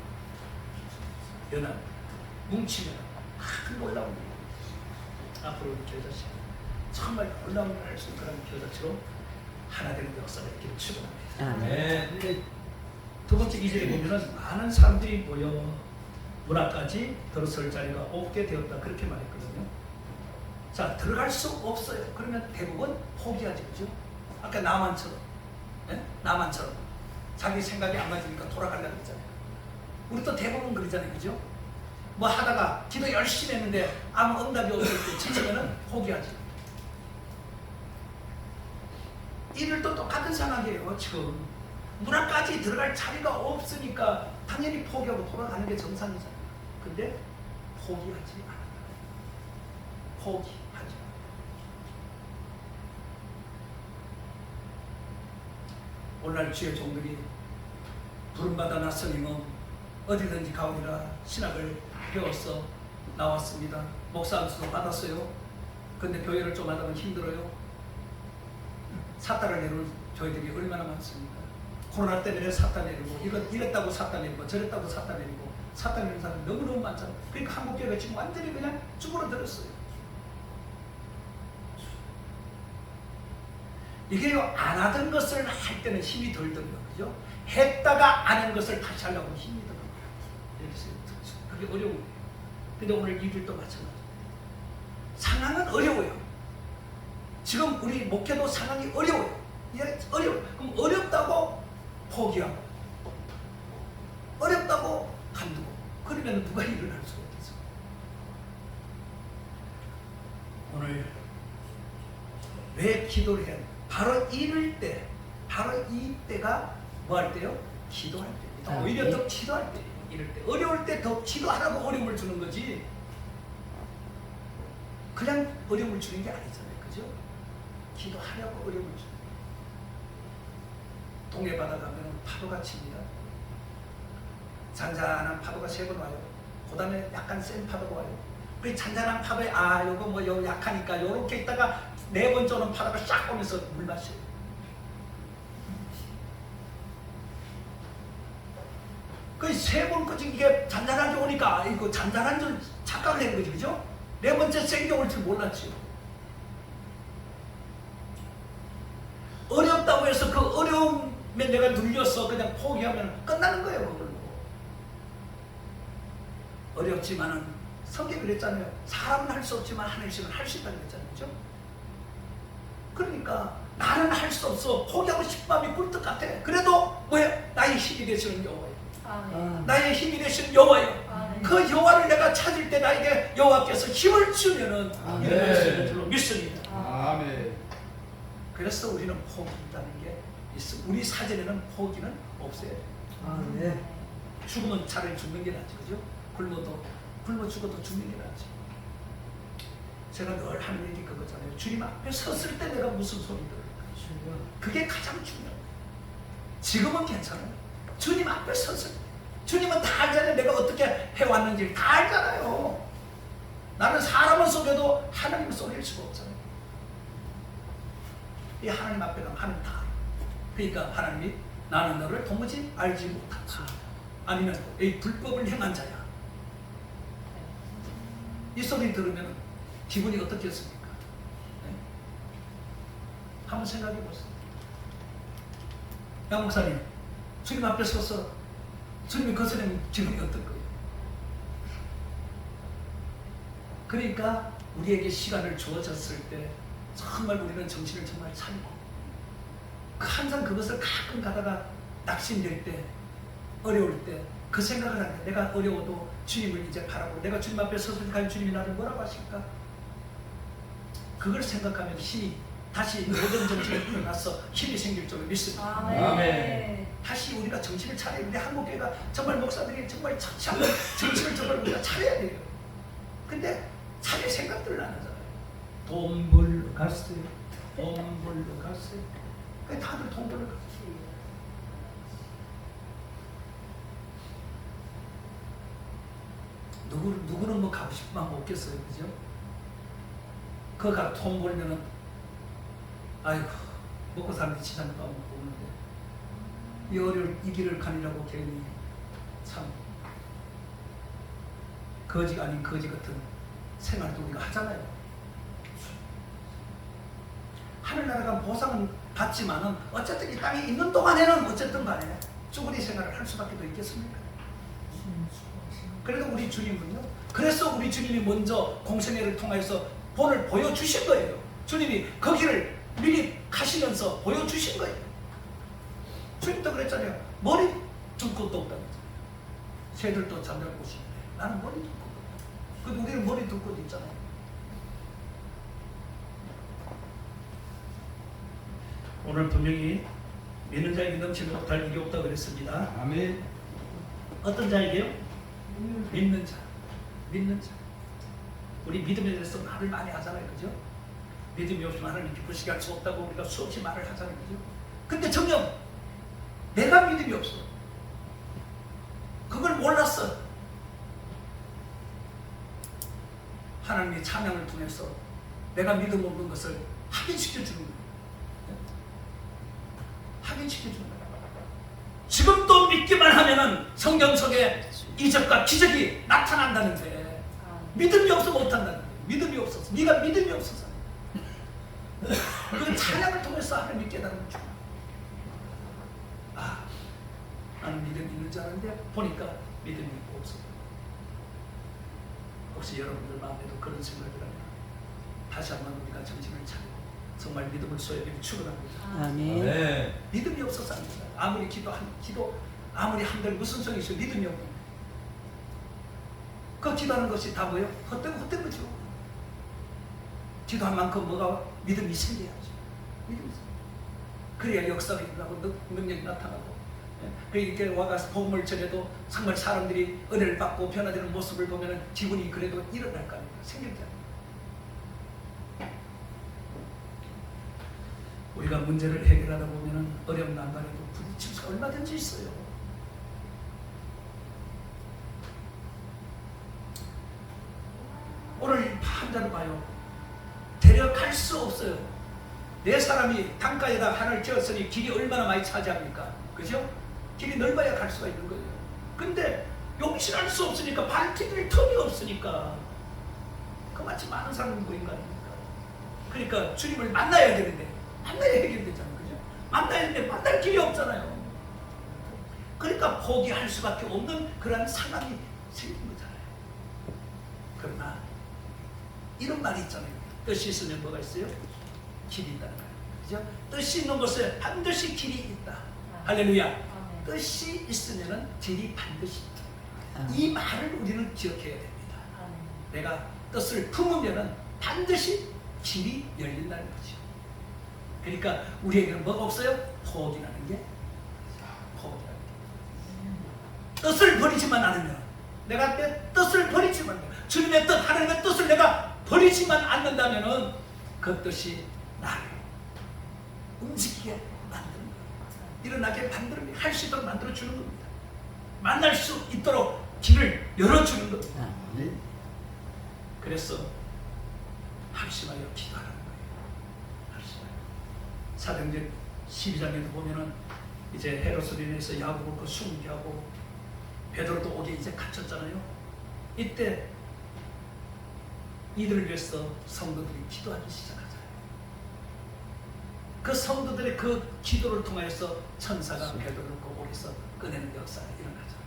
연합 뭉치면 큰 놀라운 거예요. 앞으로 우리 교자씨 정말 놀라운 걸 할 수 있는 그런 교자처럼 하나 되는 역사가 있기를 축원합니다. 네. 두 번째 2절에 보면은 많은 사람들이 모여 문 앞까지 들어설 자리가 없게 되었다 그렇게 말했거든요. 자, 들어갈 수 없어요. 그러면 대부분 포기하지, 그죠? 아까 나만처럼, 예? 나만처럼 자기 생각이 안 맞으니까 돌아가려고 그러잖아요. 우리도 대부분 그러잖아요, 그죠? 뭐 하다가 기도 열심히 했는데 아무 응답이 없을 때 지치면은 포기하지. 이들도 똑같은 상황이에요. 지금 문 앞까지 들어갈 자리가 없으니까 당연히 포기하고 돌아가는 게 정상이잖아요. 근데 포기하지 않아요. 포기하지 않아요. 오늘날 주의 종들이 부름받아 나서님은 어디든지 가오리라 신학을 배웠어 나왔습니다. 목사 안수도 받았어요. 근데 교회를 좀 하다가 힘들어요. 사탄을 내놓은 교회들이 얼마나 많습니까? 코로나 때문에 사탄 내리고 이랬다고 사탄 내리고 저랬다고 사탄 내리고 사탄 내리는 사람 너무너무 많잖아요. 그러니까 한국교회가 지금 완전히 그냥 쭈그러들었어요. 이게요, 안 하던 것을 할 때는 힘이 덜 들어요. 그죠? 했다가 안 한 것을 다시 하려고 힘이 들어요. 그게 어려워요. 근데 오늘 이들도 마찬가지예요. 상황은 어려워요. 지금 우리 목회도 상황이 어려워요. 어려워요. 그럼 어렵다고 포기하고 어렵다고 간두고 그러면 누가 일을 할 수가 없겠어요. 오늘 왜 기도를 해야 돼요? 바로 이럴 때, 바로 이때가 뭐 할 때요? 기도할 때입니다. 오히려 더 기도할 때, 이럴 때 어려울 때 더 기도하라고 어려움을 주는 거지 그냥 어려움을 주는 게 아니잖아요. 그죠? 기도하려고 어려움을 주는 거예요. 동해 바다 가면 파도가 칩니다. 잔잔한 파도가 3번 와요. 그 다음에 약간 센 파도가 와요. 그 잔잔한 파도에 아 요거 뭐 요 약하니까 요렇게 있다가 4번째 오는 파도가 싹 오면서 물 마셔요. 그 3번까지 이게 잔잔하게 오니까 이거 잔잔한 줄 착각을 한 거지, 그죠? 4번째 센게 올 줄 몰랐지요. 어렵다고 해서 그 어려움에 내가 눌려서 그냥 포기하면 끝나는 거예요, 그걸로. 어렵지만은 성경이 그랬잖아요. 사람은 할 수 없지만 하늘씩은 할 수 있다고 그랬잖아요, 그죠? 그러니까 나는 할 수 없어. 포기하고 싶은 마음이 꿀떡 같아. 그래도 뭐야? 나의 힘이 되시는 여호와예요. 아멘. 나의 힘이 되시는 여호와예요. 아멘. 그 여호와를 내가 찾을 때 나에게 여호와께서 힘을 주면은 아멘. 일어날 수 있는 줄로 믿습니다. 아멘. 그래서 우리는 포기한다는 게 있어. 우리 사전에는 포기는 없어요. 아멘. 죽으면 차라리 죽는 게 낫지, 그죠? 굶어 죽어도 죽는 게 낫지. 제가 늘 하는 얘기 그거잖아요. 주님 앞에 섰을 때 내가 무슨 소리 들을까? 그게 가장 중요해요. 지금은 괜찮아요. 주님 앞에 섰을 때. 주님은 다 알잖아요. 내가 어떻게 해왔는지 다 알잖아요. 나는 사람을 속여도 하나님을 속일 수가 없잖아요. 이 하나님 앞에 가면 하나님 다 알아. 그러니까 하나님이 나는 너를 도무지 알지 못한다. 아니면 이 불법을 행한 자야. 이 소리 들으면 기분이 어떻겠습니까? 네? 한번 생각해 보세요. 양 목사님, 주님 앞에 서서 주님이 그 사람 기분이 어떨 거예요? 그러니까 우리에게 시간을 주어졌을 때 정말 우리는 정신을 정말 차리고 항상 그것을 가끔 가다가 낙심될 때, 어려울 때 그 생각을 하는데 내가 어려워도 주님을 이제 바라고 내가 주님 앞에 섰을 때 과연 주님이 나를 뭐라고 하실까? 그걸 생각하면 힘이 다시 모든 정신이 일어나서 힘이 생길 줄로 믿습니다. 아멘. 다시 우리가 정신을 차려야 우리 한국교회가 정말 목사들이 정말 참 정신을 정말 우리가 차려야 돼요. 근데 차릴 생각들을 안 하잖아요. 돈 벌러 갔어요. 돈 벌러 갔어요. 그냥 다들 돈 벌러 갔어요. 누구는 뭐 가고 싶은 마음 없겠어요, 그죠? 그가 돈 벌면은 아이고 먹고 사는 지장 밥 먹고 오는데 이 어려울 이 길을 가니라고 괜히 참 거지 아닌 거지 같은 생활도 우리가 하잖아요. 하늘나라가 보상은 받지만은 어쨌든 이 땅에 있는 동안에는 어쨌든 간에 쭈그리 생활을 할 수밖에 더 있겠습니까? 그래도 우리 주님은요. 그래서 우리 주님이 먼저 공생애를 통해서 본을 보여주신 거예요. 주님이 거기를 미리 가시면서 보여주신 거예요. 주님도 그랬잖아요. 머리 둘 곳도 없다고. 새들도 잠잘 곳이 있는데 나는 머리 둘 곳도 없다. 근데 우리는 머리 둘 곳 있잖아요. 오늘 분명히 믿는 자에게 넘치는 못할 일이 없다고 그랬습니다. 아멘. 어떤 자에게요? 믿는 자. 믿는 자. 우리 믿음에 대해서 말을 많이 하잖아요, 그죠? 믿음이 없으면 하나님 기쁘시게 할 수 없다고 우리가 수없이 말을 하잖아요, 그죠? 근데 정녕 내가 믿음이 없어. 그걸 몰랐어. 하나님의 찬양을 통해서 내가 믿음 없는 것을 확인시켜주는 거예요. 확인시켜주는 거예요. 지금도 믿기만 하면은 성경 속에 이적과 기적이 나타난다는데 믿음이 없어 못한다는 거예요. 믿음이 없어서. 네가 믿음이 없어서. 그 찬양을 통해서 하나님이 깨달은 거죠. 아, 나는 믿음이 있는 줄 알았는데 보니까 믿음이 있고 없어. 혹시 여러분들 마음에도 그런 생각이 나면 다시 한번 우리가 정신을 차리고 정말 믿음을 소유하게 축원합니다. 아멘. 네. 믿음이 없어서 안 된다. 아무리 기도 아무리 한들 무슨 성이 있어 믿음이 없고 그 기도하는 것이 다 뭐예요? 헛된 거죠. 기도한 만큼 뭐가 믿음이 생겨야죠. 믿음이 생겨. 그래야 역사가 일어나고 능력이 나타나고 이렇게 와가서 복음을 전해도 정말 사람들이 은혜를 받고 변화되는 모습을 보면 기분이 그래도 일어날 거 아닙니까? 생겼잖아요. 우리가 문제를 해결하다 보면 어려운 난관에도 부딪힐 수 얼마든지 있어요. 자를 봐요. 데려갈 수 없어요. 네 사람이 강가에다 하나를 지었으니 길이 얼마나 많이 차지합니까? 그죠? 길이 넓어야 갈 수가 있는 거예요. 근데 용신할 수 없으니까 발 디딜 틈이 없으니까 그마치 많은 사람이 모인 거 아닙니까? 그러니까 주님을 만나야 되는데 만나야 해결되잖아요. 그죠? 만나야 되는데 만날 길이 없잖아요. 그러니까 포기할 수밖에 없는 그런 상황이 생긴 거잖아요. 그러나 이런 말이 있잖아요. 뜻이 있으면 뭐가 있어요? 길이 있다는 거예요. 그죠? 뜻이 있는 곳에 반드시 길이 있다. 할렐루야. 아멘. 뜻이 있으면 길이 반드시 있다. 아멘. 이 말을 우리는 기억해야 됩니다. 아멘. 내가 뜻을 품으면 반드시 길이 열린다는 거죠. 그러니까 우리에게는 뭐가 없어요? 포기라는 게 포기라는 게. 뜻을 버리지만 않으면 내가 내 뜻을 버리지만 주님의 뜻, 하나님의 뜻을 내가 버리지만 않는다면은 그 뜻이 나를 움직이게 만드는 거예요. 일어나게 만들어 할 수 있도록 만들어 주는 겁니다. 만날 수 있도록 길을 열어주는 겁니다. 그래서 합심하여 기도하는 거예요. 합심하여. 사도행전 12장에도 보면은 이제 헤롯으로 인해서 야고보 그 순교하고 베드로도 옥에 이제 갇혔잖아요. 이때 이들을 위해서 성도들이 기도하기 시작하잖아요. 그 성도들의 그 기도를 통하여서 천사가 베드로를 그 옥에서 꺼내는 역사가 일어나잖아요.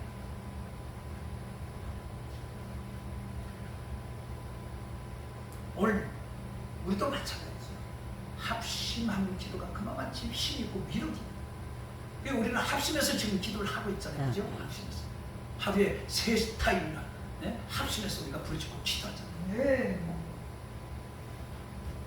오늘 우리도 마찬가지죠. 합심한 기도가 그만큼 힘이 있고 위력이. 우리는 합심해서 지금 기도를 하고 있잖아요. 그죠? 합심해서. 하루에 3타임이나 합심해서 우리가 부르짖고 기도하잖아요. 네.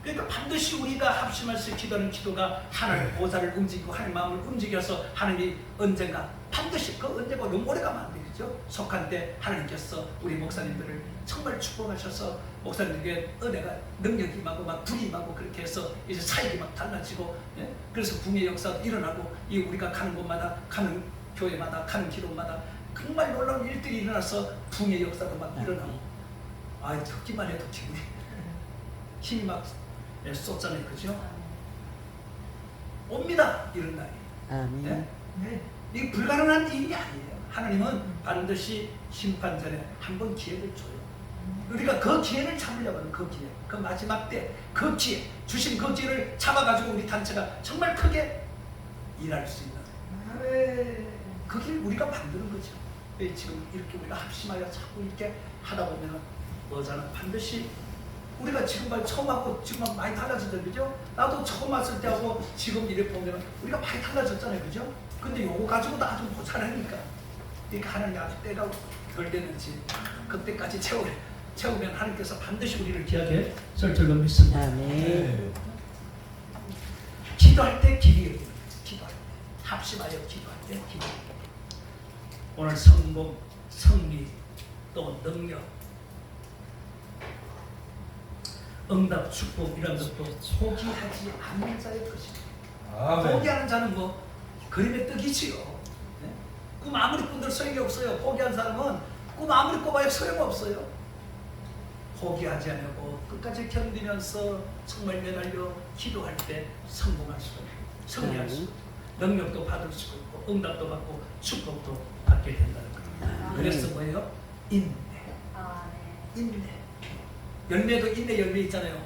그러니까 반드시 우리가 합심해서 기도하는 기도가 하나님 보좌를 움직이고 하나님 마음을 움직여서 하나님이 언젠가 반드시 그 언제가 너무 오래 가면 안 되겠죠. 속한 때 하나님께서 우리 목사님들을 정말 축복하셔서 목사님들에게 은혜가 능력이 임하고 막 불이 임하고 그렇게 해서 이제 사역이 막 달라지고 그래서 붕의 역사도 일어나고 이 우리가 가는 곳마다 가는 교회마다 가는 기도마다 정말 놀라운 일들이 일어나서 붕의 역사도 막 일어나고 듣기만 해도 지금 힘이 막 쏟잖아요. 그죠? 옵니다. 이런 날이. 아멘. 네. 이게 불가능한 일이 아니에요. 하나님은 반드시 심판 전에 한 번 기회를 줘요. 우리가 그 기회를 잡으려고 하는 그 기회, 그 마지막 때 그 기회, 주신 그 기회를 잡아가지고 우리 단체가 정말 크게 일할 수 있는 아멘. 그 길 우리가 만드는 거죠. 지금 이렇게 우리가 합심하여 자꾸 이렇게 하다 보면 뭐잖아. 반드시 우리가 지금 처음 하고 지금 많이 달라졌잖아요. 그죠? 나도 처음 왔을 때하고 지금 이래 보면 우리가 많이 달라졌잖아요. 그죠? 근데 요거 가지고도 아주 모자라니까. 그러니까 하나님이 아주 때가 덜 되는지 그때까지 채우면 하나님께서 반드시 우리를 기하게 설 줄로 믿습니다. 아멘. 기도할 때 길이 열리는 거예요. 기도할 때. 합심하여 기도할 때 길이 열리는 거예요. 오늘 성공, 승리, 또 능력, 응답, 축복 이런 것도 포기하지 않는 자의 것입니다. 아멘. 포기하는 자는 뭐 그림의 떡이지요. 네? 꿈 아무리 꾼들 소용이 없어요. 포기한 사람은 꿈 아무리 꿔봐야 소용없어요. 포기하지 않고 끝까지 견디면서 정말 매달려 기도할 때 성공할 수가 있고 승리할 수가 있고 능력도 받을 수가 있고 응답도 받고 축복도 받게 된다는 겁니다. 그래서 뭐예요? 인내. 인내. 열매도 인내 열매 있잖아요.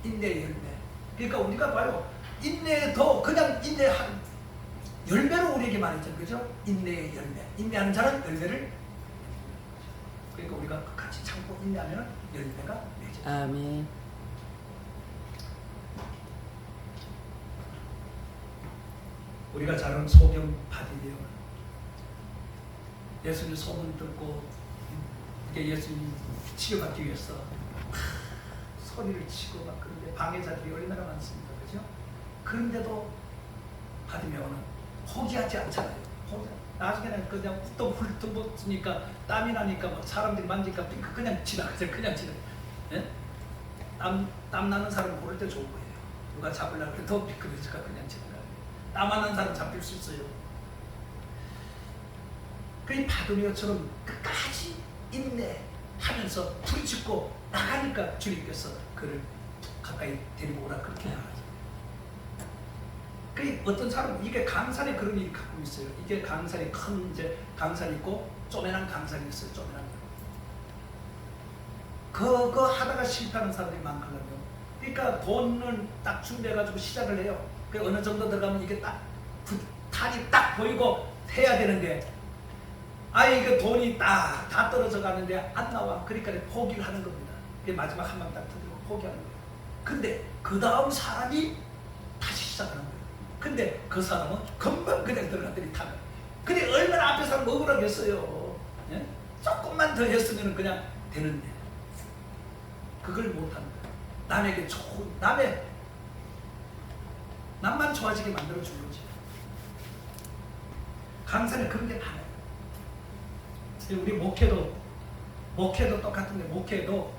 인내 열매. 그러니까 우리가 봐요. 인내도 그냥 인내한 열매로 우리에게 말했죠. 그죠? 인내의 열매. 인내하는 자는 열매를 그러니까 우리가 같이 참고 인내하면 열매가 맺어요. 아멘. 우리가 잘 아는 소경 바디데오 예수님 소문 듣고 이게 예수님 치료받기 위해서 소리를 치고 막 그런데 방해자들이 얼마나 많습니까? 그죠? 그런데도 바디메오는 포기하지 않잖아요. 나중에는 그냥 또 훑어보니까 땀이 나니까 막 사람들이 만지니까 그냥 지나가세요. 그냥 지나. 예? 땀 나는 사람 고를 때 좋은 거예요. 누가 잡으려고 해도 더 미끄러지니까 그냥 지나가요. 땀 안 나는 사람 잡힐 수 있어요. 그 바디메오처럼 끝까지 인내, 하면서 부르짖고 나가니까 주님께서 그를 가까이 데리고 오라 그렇게 말하죠. 그 어떤 사람 이게 강산에 그런 일이 가끔 있어요. 이게 강산이 큰 이제 강산이 있고 쪼매난 강산이 있어요. 쪼매난 그거 하다가 실패하는 사람들이 많거든요. 그러니까 돈을 딱 준비해가지고 시작을 해요. 그 어느 정도 들어가면 이게 딱 탄이 딱 보이고 해야 되는데 이게 돈이 다 떨어져 가는데 안 나와. 그러니까 포기를 하는 겁니다. 그게 마지막 한 방 딱 터지고 포기하는 거예요. 근데 그 다음 사람이 다시 시작하는 거예요. 근데 그 사람은 금방 그냥 들어갔더니 타는 거예요. 근데 얼마나 앞에 사람 억울하겠어요. 예? 조금만 더 했으면 그냥 되는데 그걸 못하는 거예요. 남에게 좋은 남만 좋아지게 만들어주는 거지. 강산에 그런 게 많아요. 우리 목회도 똑같은데 목회도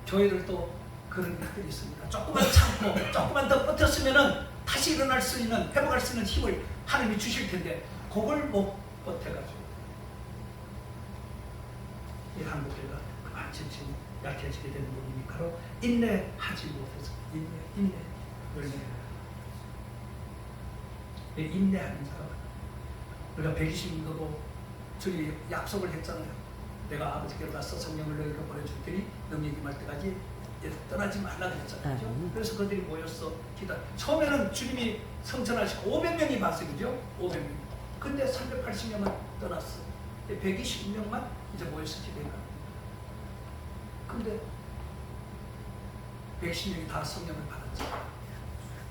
교회들도 그런 것들이 있습니다. 조금만 참고 조금만 더 버텼으면은 다시 일어날 수 있는 회복할 수 있는 힘을 하나님이 주실 텐데 그걸 못 버텨가지고 이 한국교회가 그만 지금 약해지게 되는 부분이 바로 인내하지 못해서 인내하는 사람. 우리가 120년도도 주님이 약속을 했잖아요. 내가 아버지께로 가서 성령을 너희로 보내줄 테니 능력이 임할 때까지 떠나지 말라 그랬잖아요. 그래서 그들이 모였어. 처음에는 주님이 성천하시고 500명이 봤어요. 그죠? 500명. 근데 380명은 떠났어. 120명만 이제 모여서 기도해가. 근데 110명이 다 성령을 받았죠.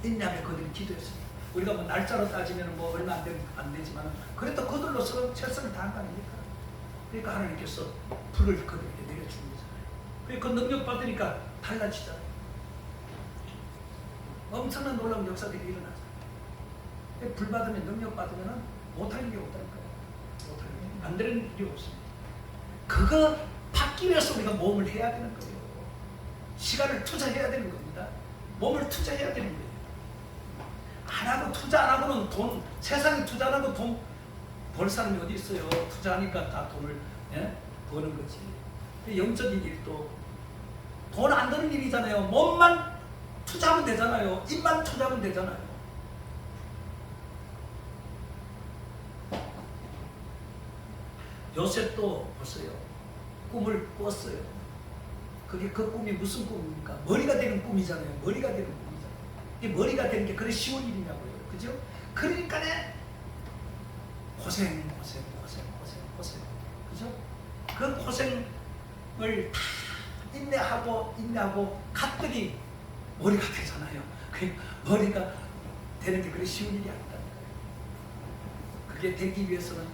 인내하며 그들이 기도했습니다. 우리가 뭐 날짜로 따지면 뭐 얼마 안 되지만 그래도 그들로서 최선을 다한 거 아닙니까? 그러니까 하나님께서 불을 그들에게 내려주는 거잖아요. 그러니까 그 능력 받으니까 달라지잖아요. 엄청난 놀라운 역사들이 일어나잖아요. 불 받으면 능력 받으면 못하는 게 없다니까요. 못하는 게 안 되는 일이 없습니다. 그거 받기 위해서 우리가 몸을 해야 되는 거예요. 시간을 투자해야 되는 겁니다. 몸을 투자해야 되는 거예요. 안 하고 투자 안 하고는 돈, 세상에 투자 안 하고 돈 벌 사람이 어디 있어요? 투자하니까 다 돈을 버는 거지. 영적인 일도 돈 안 드는 일이잖아요. 몸만 투자하면 되잖아요. 입만 투자하면 되잖아요. 요셉도 보세요. 꿈을 꿨어요. 그게 그 꿈이 무슨 꿈입니까? 머리가 되는 꿈이잖아요. 머리가 되는 꿈이잖아요. 이 머리가 되는 게 그래 쉬운 일이냐고요. 그죠? 그러니까 고생. 그죠? 그 고생을 다 인내하고 갔더니 머리가 되잖아요. 그 머리가 되는 게 그래 쉬운 일이 아니다니까요. 그게 되기 위해서는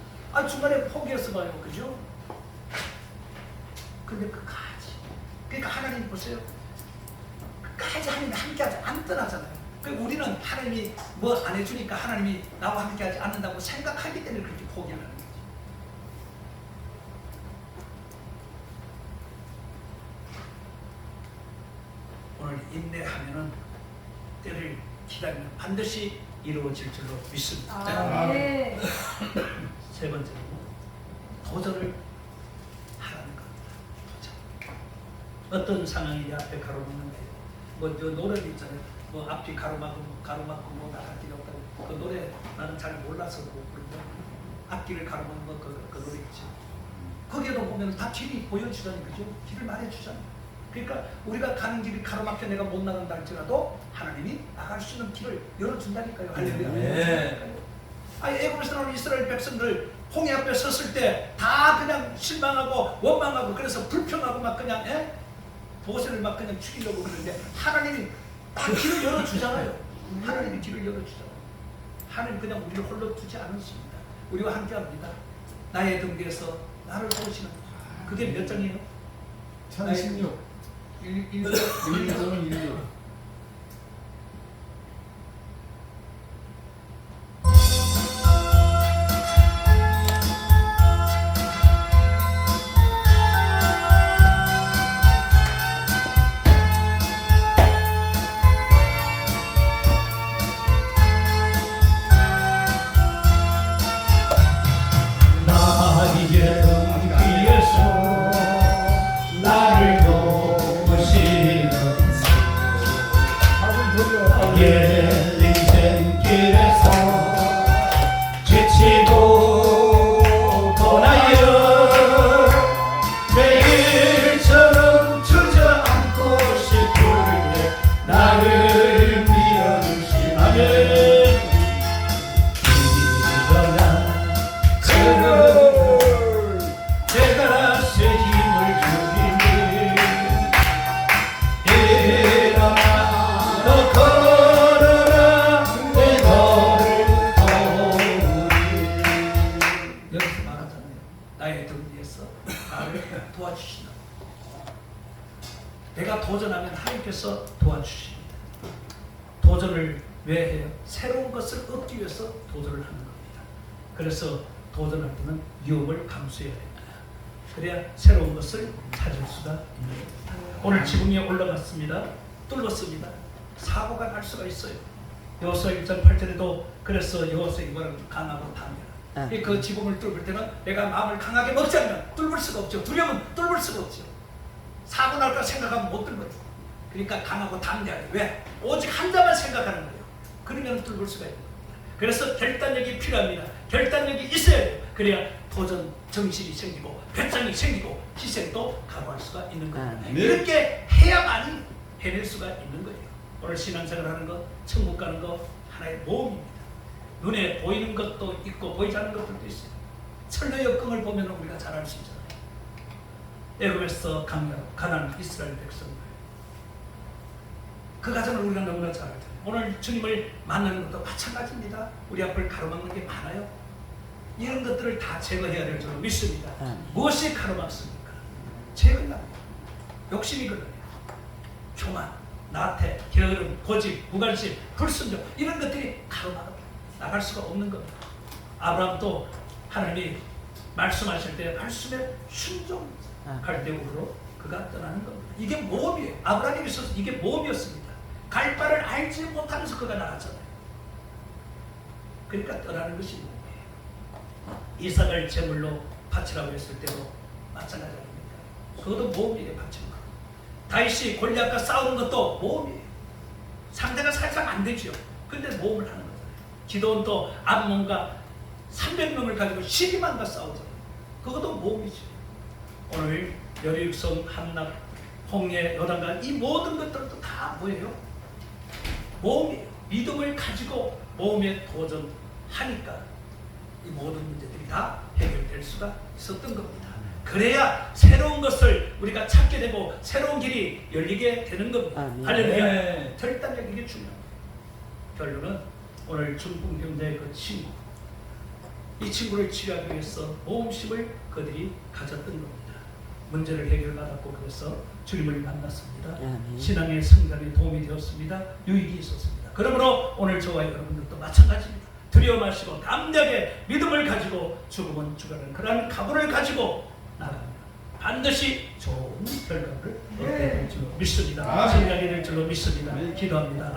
중간에 포기해서 봐요. 그죠? 근데 끝까지. 그러니까 하나님 보세요. 끝까지 하나님이 함께하지 안 떠나잖아요. 우리는 하나님이 뭐 안 해주니까 하나님이 나와 함께하지 않는다고 생각하기 때문에 그렇게 포기를 하는 거죠. 오늘 인내하면은 때를 기다리면 반드시 이루어질 줄로 믿습니다. 네. 세 번째로 도전을 하라는 겁니다. 도전. 어떤 상황이 앞에 가로막는 거예요. 뭐 노래도 있잖아요. 뭐 앞이 가로막고 뭐 나갈 길이 없다고. 그 노래 나는 잘 몰라서 못 부르는데 앞길을 가로막는 거 그 노래 있죠. 거기에도 보면 다 길이 보여주잖아요. 그죠? 길을 말해주잖아요. 그러니까 우리가 가는 길이 가로막혀 내가 못 나간다 할지라도 하나님이 나갈 수 있는 길을 열어준다니까요. 할렐루야. 네. 애굽에서 나온 이스라엘 백성들 홍해 앞에 섰을 때 다 그냥 실망하고 원망하고 그래서 불평하고 막 그냥 모세를 막 그냥 죽이려고 그러는데 하나님이 다 길을 열어주잖아요. 하나님이 길을 열어주잖아요. 하나님 그냥 우리를 홀로 두지 않으십니다. 우리와 함께합니다. 나의 등 뒤에서 나를 도우시는 그게 몇 장이에요? 1016 1절 도와주신다. 내가 도전하면 하나님께서 도와주십니다. 도전을 왜 해요? 새로운 것을 얻기 위해서 도전을 하는 겁니다. 그래서 도전할 때는 위험을 감수해야 됩니다. 그래야 새로운 것을 찾을 수가 있는 겁니다. 오늘 지붕 위에 올라갔습니다. 뚫었습니다. 사고가 날 수가 있어요. 여호수아 1장 8절에도 그래서 여호수아 이거를 강하고 담대라. 그 지붕을 뚫을 때는 내가 마음을 강하게 먹지 않으면 뚫을 수가 없죠. 두려움은 뚫을 수가 없죠. 사고 날까 생각하면 못 뚫어요. 그러니까 강하고 담대하게. 왜? 오직 한자만 생각하는 거예요. 그러면 뚫을 수가 있는 겁니다. 그래서 결단력이 필요합니다. 결단력이 있어야 돼요. 그래야 도전 정신이 생기고 배짱이 생기고 희생도 각오할 수가 있는 겁니다. 네. 이렇게 해야만이 해낼 수가 있는 거예요. 오늘 신앙생활 하는 거, 천국 가는 거 하나의 모험입니다. 눈에 보이는 것도 있고 보이지 않는 것들도 있어요. 철로 역경을 보면 우리가 잘 알 수 있잖아요. 애굽에서 가나안 이스라엘 백성들, 그 과정을 우리가 너무나 잘 알잖아요. 오늘 주님을 만나는 것도 마찬가지입니다. 우리 앞을 가로막는 게 많아요. 이런 것들을 다 제거해야 될 줄로 믿습니다. 무엇이 가로막습니까? 죄가 욕심이거든요. 교만, 나태, 게으름, 고집, 무관심, 불순종 이런 것들이 가로막아 나갈 수가 없는 겁니다. 아브라함도 하나님이 말씀하실 때 말씀에 순종할 때으로 그가 떠나는 겁니다. 이게 모험이에요. 아브라함에게 있어서 이게 모험이었습니다. 갈 바를 알지 못하면서 그가 나갔잖아요. 그러니까 떠나는 것이 모험이에요. 이삭을 제물로 바치라고 했을 때도 마찬가지 아닙니까? 그것도 모험이에요. 바치는 거. 다윗이 골리앗과 싸우는 것도 모험이에요. 상대가 살짝 안 되죠. 근데 모험을 하는 거잖아요. 기도원도 암몬과 300명을 가지고 12만과 싸우잖아요. 그것도 모험이죠. 오늘 여리육성, 함락, 홍해, 요단강 이 모든 것들도 다 뭐예요? 모험이에요. 믿음을 가지고 모험에 도전하니까 이 모든 문제들이 다 해결될 수가 있었던 겁니다. 그래야 새로운 것을 우리가 찾게 되고 새로운 길이 열리게 되는 겁니다. 할렐루야. 네. 결단력 이게 중요합니다. 결론은 오늘 중풍 병자의 그 친구, 이 친구를 치료하기 위해서 모험심을 그들이 가졌던 겁니다. 문제를 해결받았고 그래서 주님을 만났습니다. 신앙의 성장에 도움이 되었습니다. 유익이 있었습니다. 그러므로 오늘 저와 여러분들도 마찬가지입니다. 두려워 마시고 담대하게 믿음을 가지고 죽으면 죽어라는 그러한 각오를 가지고 나갑니다. 반드시 좋은 결과를 얻게 될 줄로 믿습니다. 성장이 될 줄로 믿습니다. 기도합니다.